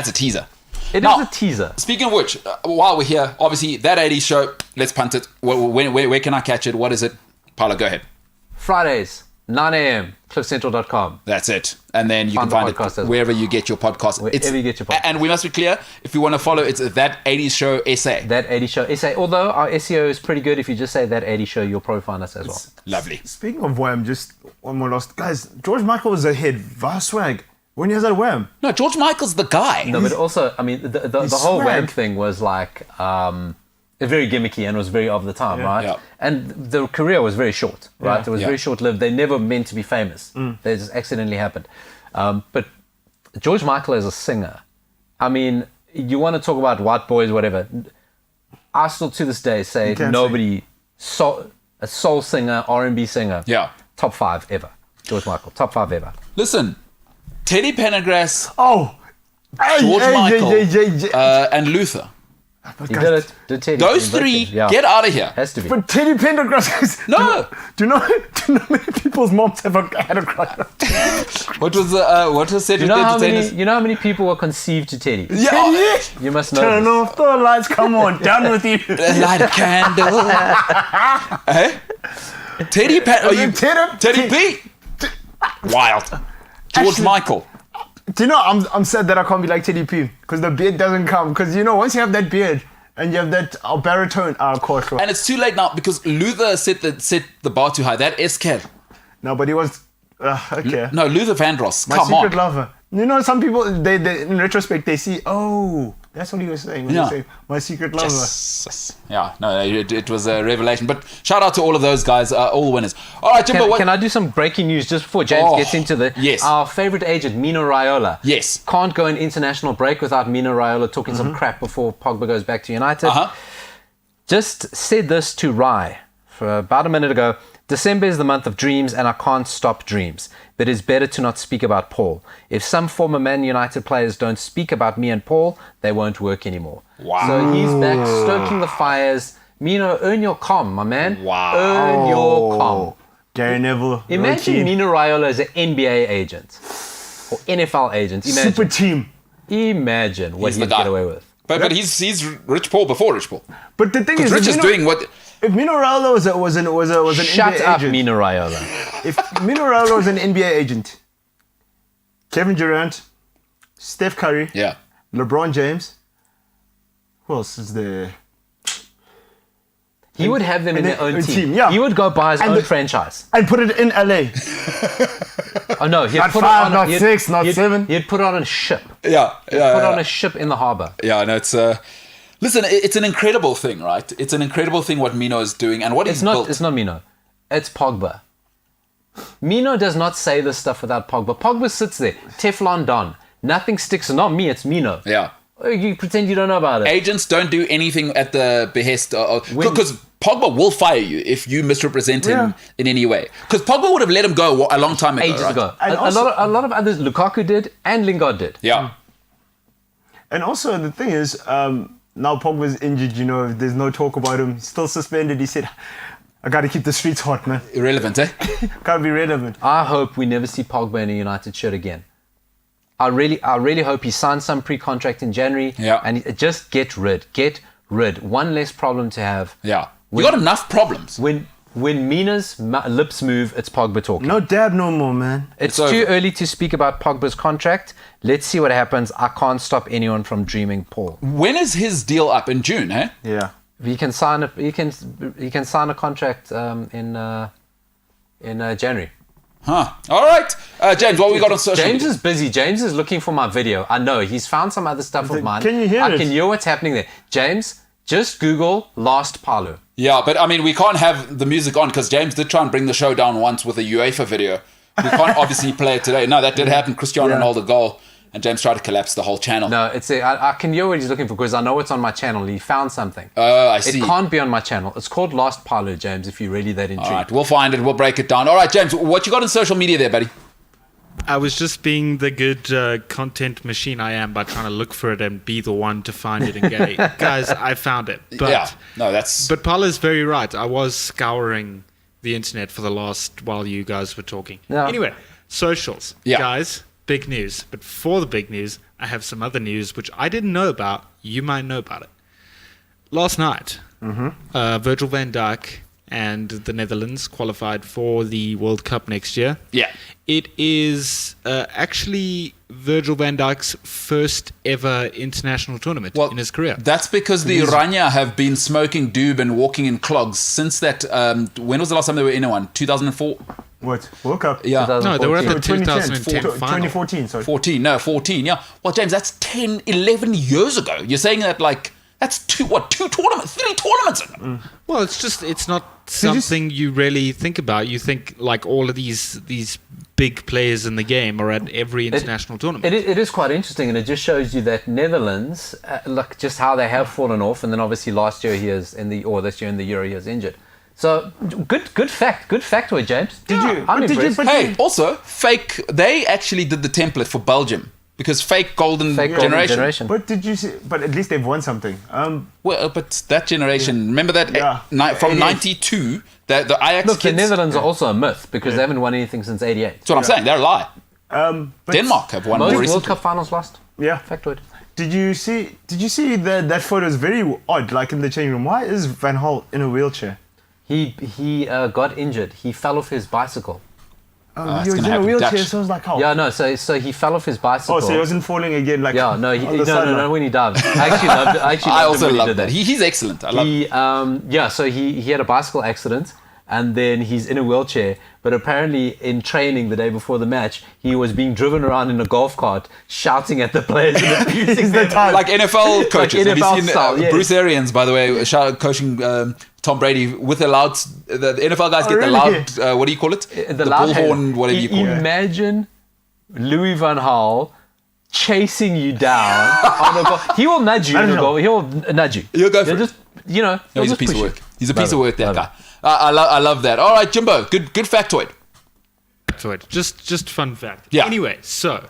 a teaser. It is Now, a teaser. Speaking of which, while we're here, obviously that 80s show, let's punt it. Where can I catch it? What is it? Paolo, go ahead. Fridays, 9 a.m., cliffcentral.com. That's it. And then you Find can the find podcast it as well. wherever you get your podcast. Wherever you get your podcast. And we must be clear, if you want to follow, it's That 80s Show SA. That 80 Show. Although our SEO is pretty good, if you just say That 80 Show, you'll probably find us as well. Lovely. Speaking of Wham, just one more last. Guys, George Michael was ahead via swag when he was at Wham. No, George Michael's the guy. No, but also, I mean, the whole swag. Wham thing was like very gimmicky and was very of the time, right? Yeah. And the career was very short, right? Yeah. It was Yeah. very short-lived. They never meant to be famous. They just accidentally happened. But George Michael as a singer, I mean, you want to talk about white boys, whatever. I still to this day say can't nobody, a soul singer, R&B singer, Yeah. top 5 ever. George Michael, top 5 ever. Listen, Teddy Pendergrass, Oh! George Michael, yeah. and Luther. He did it. Did Teddy. Those He invented three, it. Yeah. get out of here. Has to be. But Teddy Pendergrass. No. Do you know how many people's moms have had a crush on Teddy? What was said You to know how entertainers? many people were conceived to Teddy? Yeah. You must know. Turn this. off the lights. Come on, down with you. Light a candle. Hey? Teddy Teddy P. Wild. George Actually- Michael. Do you know, I'm sad that I can't be like Teddy P because the beard doesn't come. Because you know, once you have that beard and you have that baritone, of course. And it's too late now because Luther set the bar too high. That Eskel. No, but he was okay. No, Luther Vandross. My Come secret on. lover. You know, some people, they in retrospect, they see, oh, that's what he was saying when he was saying, my secret lover. Yes. Yeah, no, it was a revelation. But shout out to all of those guys, all the winners. All right, Jimbo, Can I do some breaking news just before James gets into the... Yes. Our favorite agent, Mino Raiola. Yes. Can't go an international break without Mino Raiola talking some crap before Pogba goes back to United. Just said this to Rai for about a minute ago. December is the month of dreams and I can't stop dreams. But it's better to not speak about Paul. If some former Man United players don't speak about me and Paul, they won't work anymore. Wow. So he's back stoking the fires. Mino, earn your calm, my man. Wow. Earn your calm. Gary Neville. Imagine Roy Keane. Mino Raiola as an NBA agent or NFL agent. Imagine. Super team. Imagine what He's the he'd guy. get away with. But he's Rich Paul before Rich Paul. But the thing Because is, Rich is doing what... if Mino Raiola was an Shut NBA up, agent, Mino Raiola. if Mino Raiola was an NBA agent, Kevin Durant, Steph Curry, Yeah. LeBron James, who else is there? He would have them in and their own a team. team, yeah. He would go buy his And own the- franchise. And put it in LA. Oh no, he'd Not put five, it on not he'd- six, not he'd- seven. He'd put it on a ship. Yeah. Put on a ship in the harbour. Yeah, no, it's... Listen, it's an incredible thing, right? It's an incredible thing what Mino is doing and what he's built. It's not Mino. It's Pogba. Mino does not say this stuff without Pogba. Pogba sits there, Teflon Don. Nothing sticks. Not me, it's Mino. Yeah. You pretend you don't know about it. Agents don't do anything at the behest of... Because Pogba will fire you if you misrepresent him in any way. Because Pogba would have let him go a long time ago, Ages right? ago. And A lot of others, Lukaku did and Lingard did. Yeah. And also the thing is, now Pogba's injured, you know, there's no talk about him. He's still suspended. He said, I got to keep the streets hot, man. Irrelevant, eh? Can't be relevant. I hope we never see Pogba in a United shirt again. I really hope he signs some pre-contract in January. Yeah. And just get rid. One less problem to have. Yeah. You got enough problems. When Mina's lips move, it's Pogba talking. No dab no more, man. It's It's too over. early to speak about Pogba's contract. Let's see what happens. I can't stop anyone from dreaming Paul. When is his deal up? In June, eh? Yeah. He can sign a contract in January. Huh. All right. James, what we got on social James media? is busy. James is looking for my video. I know. He's found some other stuff of mine. Can you hear I it? can hear what's happening there. James, just Google Last Palu. Yeah, but I mean, we can't have the music on because James did try and bring the show down once with a UEFA video. We can't obviously play it today. No, that did happen. Cristiano Ronaldo goal. And James tried to collapse the whole channel. No, I can hear what he's looking for because I know it's on my channel. He found something. I see. It can't be on my channel. It's called Last Palu, James, if you're really that intrigued. All right, we'll find it. We'll break it down. All right, James, what you got on social media there, buddy? I was just being the good content machine I am by trying to look for it and be the one to find it and get it. Guys, I found it. But, Yeah, no, that's... But Paula's very right. I was scouring the internet for the last while you guys were talking. Yeah. Anyway, socials. Yeah. Guys, big news. But before the big news, I have some other news which I didn't know about. You might know about it. Last night, Virgil van Dijk and the Netherlands qualified for the World Cup next year. Yeah. It is actually Virgil van Dijk's first ever international tournament in his career. That's because the Oranje have been smoking doob and walking in clogs since that... when was the last time they were in one? 2004? What? World Cup? Yeah. No, they were at the 2014. 2010 final. 2014, sorry. 14, yeah. Well, James, that's 10, 11 years ago. You're saying that like... That's three tournaments ago. Well, it's not something you really think about. You think like all of these big players in the game are at every international tournament. It is quite interesting, and it just shows you that Netherlands, like just how they have fallen off, and then obviously last year this year in the Euro he was injured. So good factoid, James. I'm impressed. Hey, also, they actually did the template for Belgium. Because fake golden generation. But did you see? But at least they've won something. Well, but that generation, remember that from 92, the Ajax Look, the kids, Netherlands are also a myth because they haven't won anything since '88. That's what I'm saying. They're a lie. But Denmark have won more Most recently. World Cup finals lost. Yeah. Factoid. Did you see that photo is very odd, like in the changing room? Why is Van Gaal in a wheelchair? He got injured. He fell off his bicycle. He was in a wheelchair, so I was like, how? Yeah, no. So he fell off his bicycle. Oh, so he wasn't falling again, like Yeah, no, on the sideline. no. When he dived, I actually loved it. I also him when he love did that. He's excellent. I love So he had a bicycle accident. and then he's in a wheelchair. But apparently, in training the day before the match, he was being driven around in a golf cart, shouting at the players and abusing them. Like NFL coaches. Like NFL Have you seen style, yes. Bruce Arians, by the way, coaching Tom Brady with the loud. The NFL guys get really? the loud. What do you call it? The bullhorn, whatever you call it. Imagine Louis van Gaal chasing you down on a golf. He will nudge you. He'll nudge you. He'll go for it. Just, you know. No, he's he'll a piece just of push work. you. He's a piece of work, that Love guy. I love that. All right, Jimbo, good factoid. Just fun fact. Yeah. Anyway, so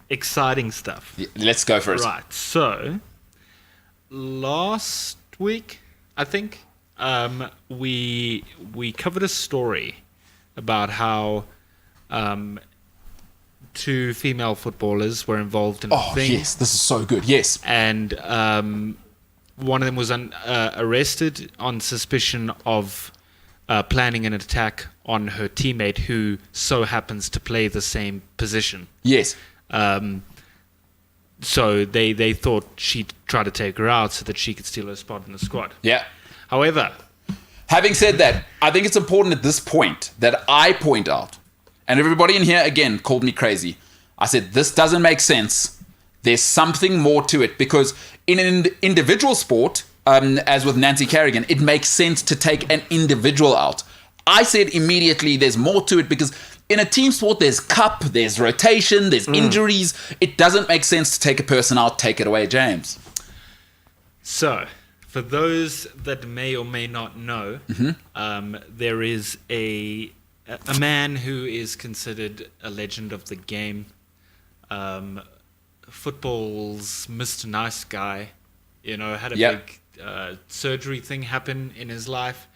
exciting stuff. Yeah, let's go for it. Right. So last week, I think, we covered a story about how two female footballers were involved in a Oh, thing. yes, this is so good. Yes. And one of them was arrested on suspicion of planning an attack on her teammate who so happens to play the same position. Yes. So they thought she'd try to take her out so that she could steal her spot in the squad. Yeah. However, Having said that, I think it's important at this point that I point out, and everybody in here, again, called me crazy. I said, this doesn't make sense. There's something more to it, because in an individual sport, as with Nancy Kerrigan, it makes sense to take an individual out. I said immediately there's more to it, because in a team sport, there's cup, there's rotation, there's injuries. It doesn't make sense to take a person out. Take it away, James. so for those that may or may not know, there is a man who is considered a legend of the game, football's Mr. Nice Guy. You know, had a big surgery thing happen in his life.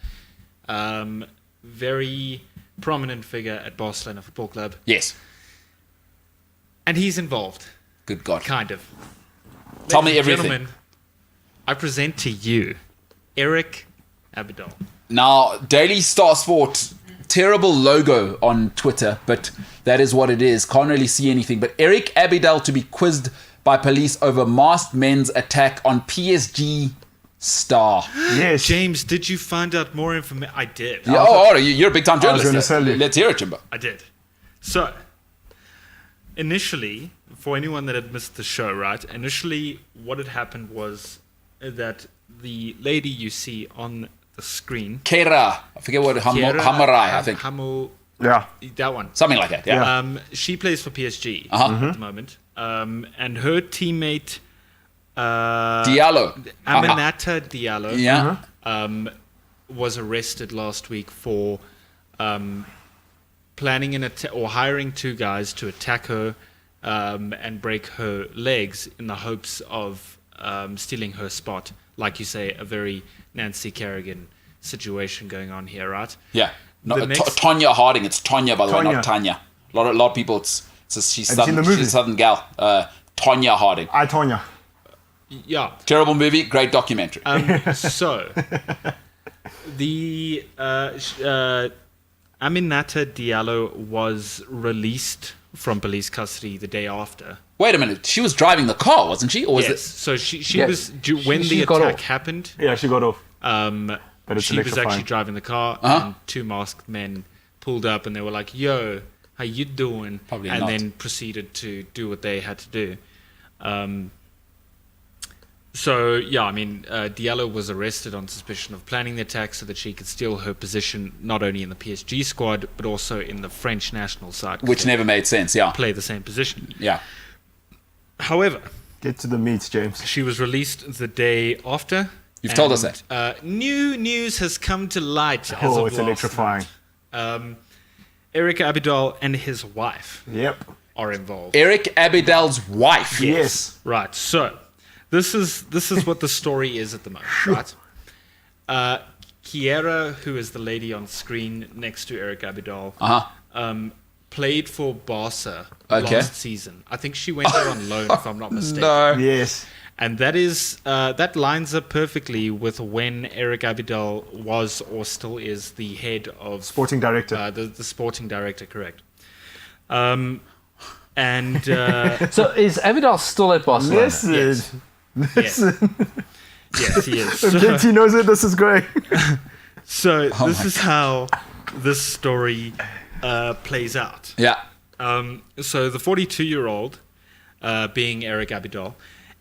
Very prominent figure at Barcelona Football Club. Yes. And he's involved, Good God. kind of. Tell me Ladies and everything. gentlemen, I present to you Eric Abidal. Now, Daily Star Sport, terrible logo on Twitter, but that is what it is. Can't really see anything. But Eric Abidal to be quizzed by police over masked men's attack on PSG star. Yes. James, did you find out more information? I did. Yeah, you're a big time I was journalist. gonna say- Let's hear it, Jimbo. I did. So, initially, for anyone that had missed the show, right? Initially, what had happened was that the lady you see on the screen, Kera. I forget what, Hamarai, I think. Yeah. That one. Something like that, yeah. She plays for PSG Uh-huh. at the moment. And her teammate, Diallo. Aminata Diallo, Yeah. was arrested last week for planning an attack or hiring two guys to attack her and break her legs in the hopes of stealing her spot. Like you say, a very Nancy Kerrigan situation going on here, right? Yeah. No, The next- Tonya Harding. It's Tonya, by the way, Tonya. not Tanya. A lot of people, she's seen the southern, movie? she's a southern gal. Tonya Harding. I, Tonya. Yeah. Terrible movie, great documentary. So, the Aminata Diallo was released from police custody the day after. Wait a minute. She was driving the car, wasn't she? Or was Yes. it? So she Yes. was when She the got attack off. happened. Yeah, she got off. But it's She was electrifying. actually driving the car, Uh-huh. and two masked men pulled up, and they were like, "Yo, how you doing?" Probably and not. then proceeded to do what they had to do. So yeah, I mean, Diallo was arrested on suspicion of planning the attack so that she could steal her position not only in the PSG squad but also in the French national side, 'cause Which they never made sense, yeah. play the same position. Yeah. However, Get to the meat, James. she was released the day after. You've told us that. New news has come to light. As Oh, of it's last electrifying. night. Eric Abidal and his wife Yep. are involved. Eric Abidal's wife. Yes. Right. So this is what the story is at the moment. Right. Kiera, who is the lady on screen next to Eric Abidal, played for Barca Okay. last season. I think she went there on loan, if I'm not mistaken. No. Yes. And that is that lines up perfectly with when Eric Abidal was or still is the head of Sporting director. the sporting director, correct? And So is Abidal still at Barcelona? Listen. yes, yes, he is. So, MKT knows it. This is great. So this is how this story plays out. Yeah. So the 42-year-old, being Eric Abidal,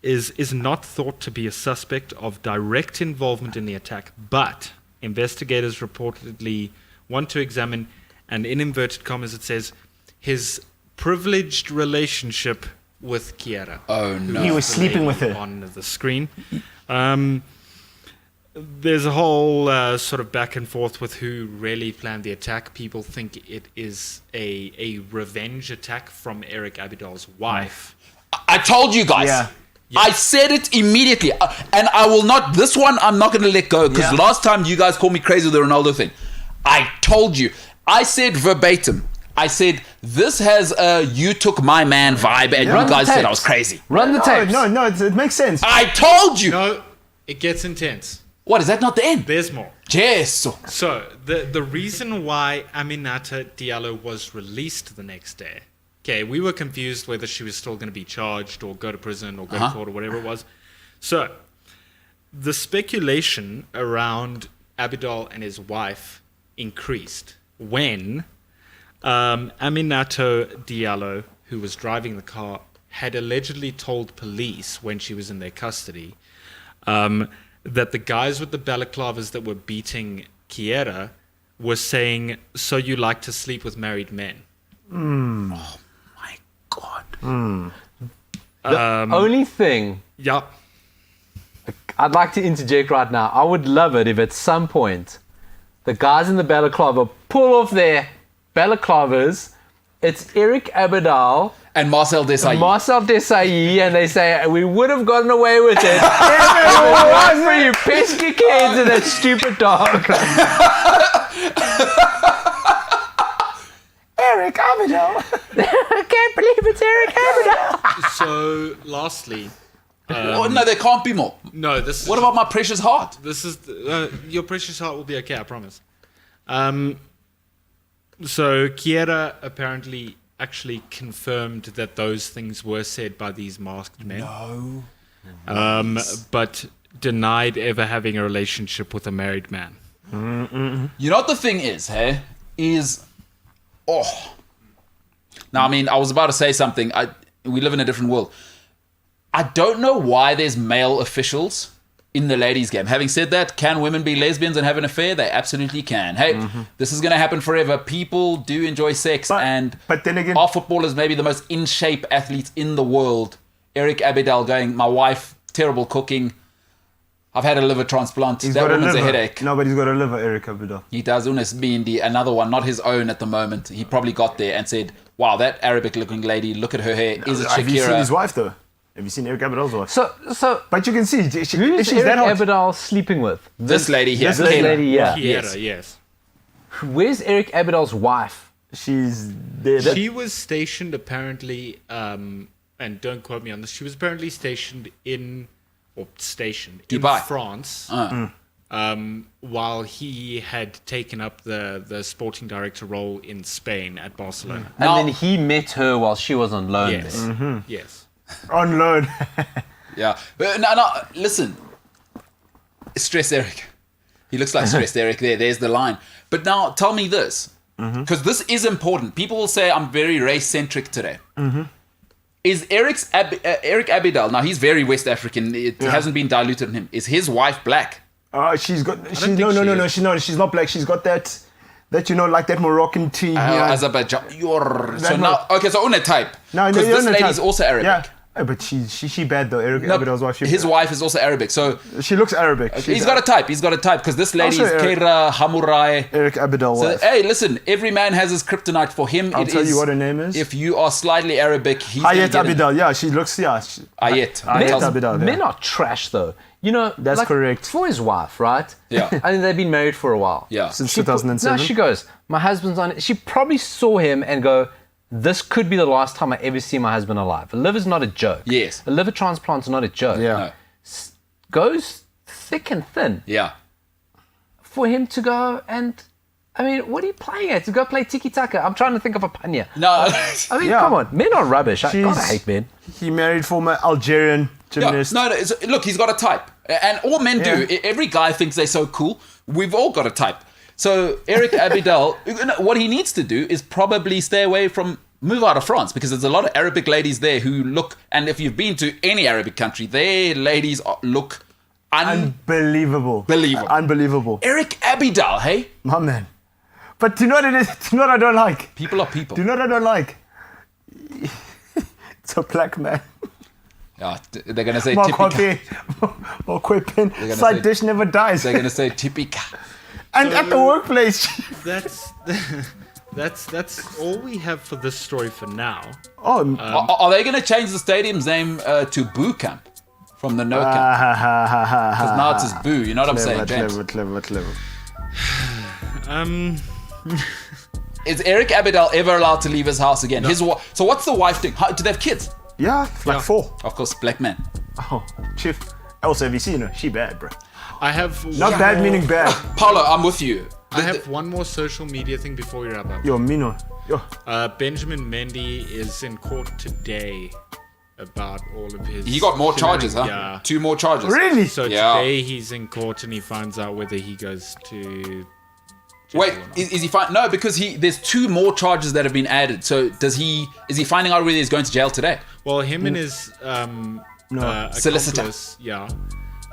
is not thought to be a suspect of direct involvement in the attack, but investigators reportedly want to examine, and in inverted commas it says, his privileged relationship with Kiera. Oh no. He was sleeping with her. On the screen. There's a whole sort of back and forth with who really planned the attack. People think it is a revenge attack from Eric Abidal's wife. I told you guys. Yeah. I said it immediately. And I will not, this one I'm not going to let go, because last time you guys called me crazy with the Ronaldo thing. I told you. I said verbatim. I said, this has a you took my man vibe, and you guys said I was crazy. Run the tapes. No, it makes sense. I told you. No, it gets intense. What, is that not the end? There's more. Yes. So, the reason why Aminata Diallo was released the next day, okay, we were confused whether she was still going to be charged or go to prison or go to court or whatever it was. So, the speculation around Abidal and his wife increased when Aminato Diallo, who was driving the car, had allegedly told police when she was in their custody that the guys with the balaclavas that were beating Kiera were saying, "So you like to sleep with married men?" Oh my God. The only thing Yeah. I'd like to interject right now, I would love it if at some point the guys in the balaclava pull off their balaclavas, it's Eric Abidal And Marcel Desailly. and they say, we would have gotten away with it. It was right for you pesky kids and that stupid dog. Eric Abidal. I can't believe it's Eric Abidal. So, lastly, Oh, no, there can't be more. no, this is What about my precious heart? this is your precious heart will be okay, I promise. So Kiera apparently actually confirmed that those things were said by these masked men. No. But denied ever having a relationship with a married man. You know what the thing is, hey? Now, I mean, I was about to say something. We live in a different world. I don't know why there's male officials in the ladies' game. Having said that, can women be lesbians and have an affair? They absolutely can. Hey, this is going to happen forever. People do enjoy sex, but then again, our footballers may be the most in-shape athletes in the world. Eric Abidal going, my wife, terrible cooking. I've had a liver transplant. he's That got woman's a liver. headache. No, but he's got a liver, Eric Abidal. He does. Unes being another one, not his own at the moment. He probably got there and said, wow, that Arabic-looking lady, look at her hair. Is it Shakira? Have you seen his wife, though? Have you seen Eric Abidal's wife? So But you can see, who's she's Eric that hot. Abidal sleeping with? This lady here. This Kayla. lady, yeah. Kiera, yes. Where's Eric Abidal's wife? She's there. She was stationed apparently, and don't quote me on this, she was apparently stationed in Dubai. France while he had taken up the sporting director role in Spain at Barcelona. And Now- then he met her while she was on loan Yes. there. Yes. On loan. Yeah. But no, listen. Stress Eric. He looks like stressed Eric there. There's the line. But now, tell me this. Because this is important. People will say I'm very race-centric today. Is Eric Abidal, now he's very West African. It hasn't been diluted in him. Is his wife black? She's got. think she is. She's not black. She's got that like that Moroccan tea. Azerbaijan. So now, okay, so on a type. No, Because you're this on a lady's type. also Arabic. Yeah. Oh, but she bad though. Eric No, Abidal's wife. his wife is also Arabic. So She looks Arabic. he's got a type. Because this lady Also is Eric- Keira Hamurai. Eric Abidal So, wife. hey, listen, every man has his kryptonite. For him, I'll it tell is. you what her name is. If you are slightly Arabic, he's gonna Hayat get it. Abidal. Yeah, she looks. Yeah. Ayet. Hayat Tells- Abidal. Men Yeah. are trash though. You know, That's like, correct. For his wife, right? Yeah. I think they've been married for a while. Yeah. Since She 2007. No, she goes, my husband's on it. She probably saw him and go, this could be the last time I ever see my husband alive. A liver's not a joke. Yes. A liver transplant's not a joke. Yeah. No. Goes thick and thin Yeah. for him to go and, I mean, what are you playing at? To go play tiki-taka? I'm trying to think of a panya. No. I mean, Yeah. come on. Men are rubbish. I She's- gotta hate men. He married former Algerian Yeah, gymnast. no, look, he's got a type. And all men do. Yeah. Every guy thinks they're so cool. We've all got a type. So Eric Abidal, what he needs to do is probably stay away from, move out of France, because there's a lot of Arabic ladies there who look, and if you've been to any Arabic country, their ladies look Unbelievable. Unbelievable. Eric Abidal, hey? My man. But do you know what it is? Do you know what I don't like? People are people. Do you know what I don't like? It's a black man. Yeah, they're going to say Makwape, gonna side say- dish never dies. They're going to say typica. And at the workplace. That's all we have for this story for now. Oh, Are they going to change the stadium's name to Boo Camp from the No Camp? Because now it's just Boo, you know what I'm saying, James? Clever. Is Eric Abidal ever allowed to leave his house again? So what's the wife doing? Do they have kids? Yeah, like 4. Of course, black man. Oh, chief. Also, have you seen her? She bad, bro. I have Not bad meaning bad. Paulo, I'm with you. I have one more social media thing before we wrap up. Yo, Mino. Yo. Benjamin Mendy is in court today about all of his. He got more charges, huh? Yeah. 2 more charges. Really? So Yeah. today he's in court and he finds out whether he goes to. Wait, jail or not. is he fine? No, because there's 2 more charges that have been added. So is he finding out whether he's going to jail today? Well, him and his Solicitor. accomplice, yeah.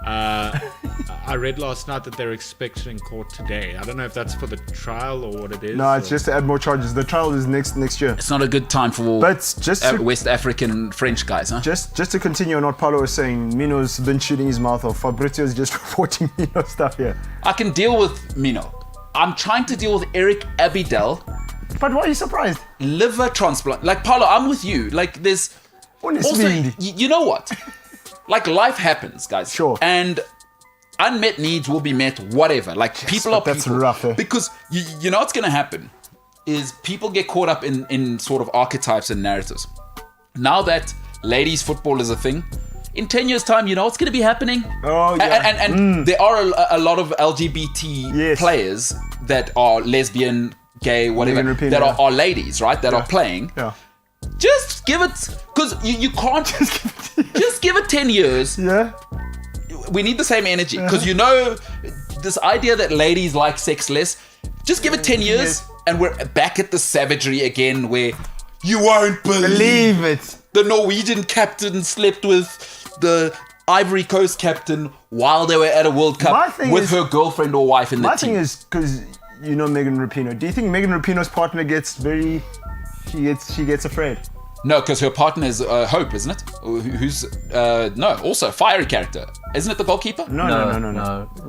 I read last night that they're expected in court today. I don't know if that's for the trial or what it is. No, it's or- just to add more charges. The trial is next year. It's not a good time for But just to, West African and French guys, huh? just to continue on what Paulo was saying, Mino's been shooting his mouth off. Fabrizio's just reporting Mino stuff here. I can deal with Mino. I'm trying to deal with Eric Abidal, But why are you surprised? liver transplant. Like, Paulo, I'm with you. Like, there's... Also, Honestly. you know what? Like, life happens, guys. Sure. And unmet needs will be met, whatever. Like, people are but that's people. rough, eh? Because you know what's going to happen is people get caught up in sort of archetypes and narratives. Now that ladies football is a thing, in 10 years' time, you know what's going to be happening? Oh, yeah. And there are a lot of LGBT Yes. players that are lesbian, gay, whatever, Megan Rapinoe, that yeah. are ladies, right? That are playing. Yeah. Just give it, because you can't just give it 10 years. Yeah? We need the same energy, because you know this idea that ladies like sex less. Just give it 10 years, Yes. and we're back at the savagery again, where you won't believe Believe it. the Norwegian captain slept with the Ivory Coast captain while they were at a World My Cup thing with is- her girlfriend or wife in the My team. thing is, because you know Megan Rapinoe, do you think Megan Rapinoe's partner gets very... She gets afraid? No, because her partner is Hope, isn't it? Who's also fiery character, isn't it? The goalkeeper? No.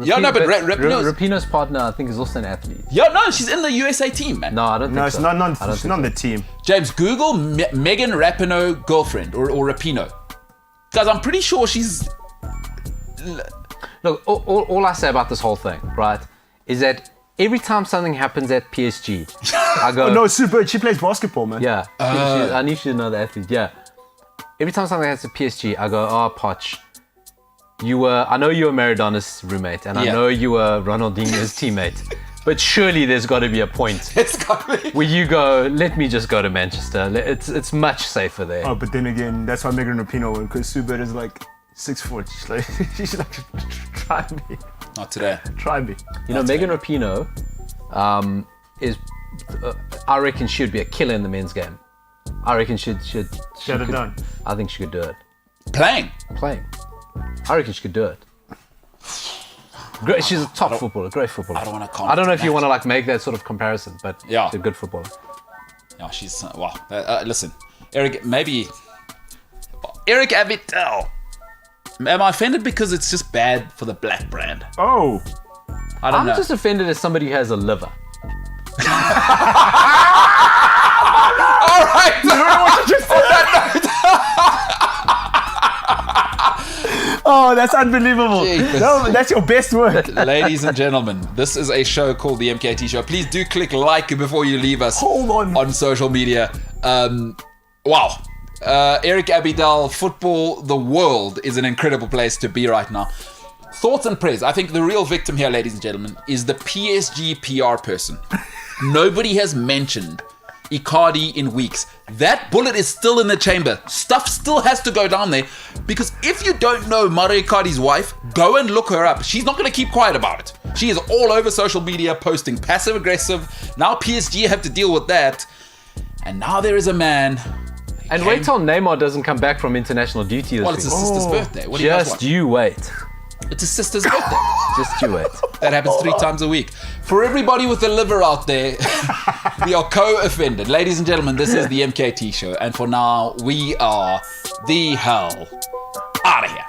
Yeah, no, but Rapinoe's- Rapinoe's partner, I think, is also an athlete. Yeah, no, she's in the USA team, man. No, I don't think No, so. it's not. I don't She's think not on so. the team. James, Google Megan Rapinoe girlfriend or Rapinoe. Guys, I'm pretty sure she's... Look, all I say about this whole thing, right, is that every time something happens at PSG, I go, Oh, no, super. She plays basketball, man. yeah, I knew she'd know the athlete, yeah. Every time something happens at PSG, I go, oh, Poch, I know you were Maradona's roommate, and I Yeah. know you were Ronaldinho's teammate, but surely there's got to be a point It's got me. where you go, let me just go to Manchester. It's much safer there. Oh, but then again, that's why Megan Rapinoe won, because Subert is like 6 foot. She's like, try me. Not today. Try me. You know, Megan Rapinoe is, I reckon she'd be a killer in the men's game. I reckon she Shut it could- down. I think she could do it. Playing. Playing. I reckon she could do it. Great, she's a top footballer, great footballer. I don't wanna comment I don't know if you on want to like make that sort of comparison, but Yeah. she's a good footballer. Yeah, she's... wow. Listen, Eric Abidal. Am I offended because it's just bad for the black brand? Oh. I don't I'm know. just offended as somebody who has a liver. All right. Oh, that's unbelievable. Jeepers. No, that's your best work. Ladies and gentlemen, this is a show called the MKT Show. Please do click like before you leave us Hold on. social media. Wow. Eric Abidal, football, the world is an incredible place to be right now. Thoughts and prayers. I think the real victim here, ladies and gentlemen, is the PSG PR person. Nobody has mentioned Icardi in weeks. That bullet is still in the chamber. Stuff still has to go down there, because if you don't know Mario Icardi's wife, go and look her up. She's not going to keep quiet about it. She is all over social media posting passive aggressive. Now PSG have to deal with that. And now there is a man. And wait till Neymar doesn't come back from international duty this Well, it's his week. sister's birthday. What do you guys Just want? you wait. It's his sister's birthday. Just you wait. That happens 3 times a week. For everybody with a liver out there, we are co-offended. Ladies and gentlemen, this is the MKT Show. And for now, we are the hell out of here.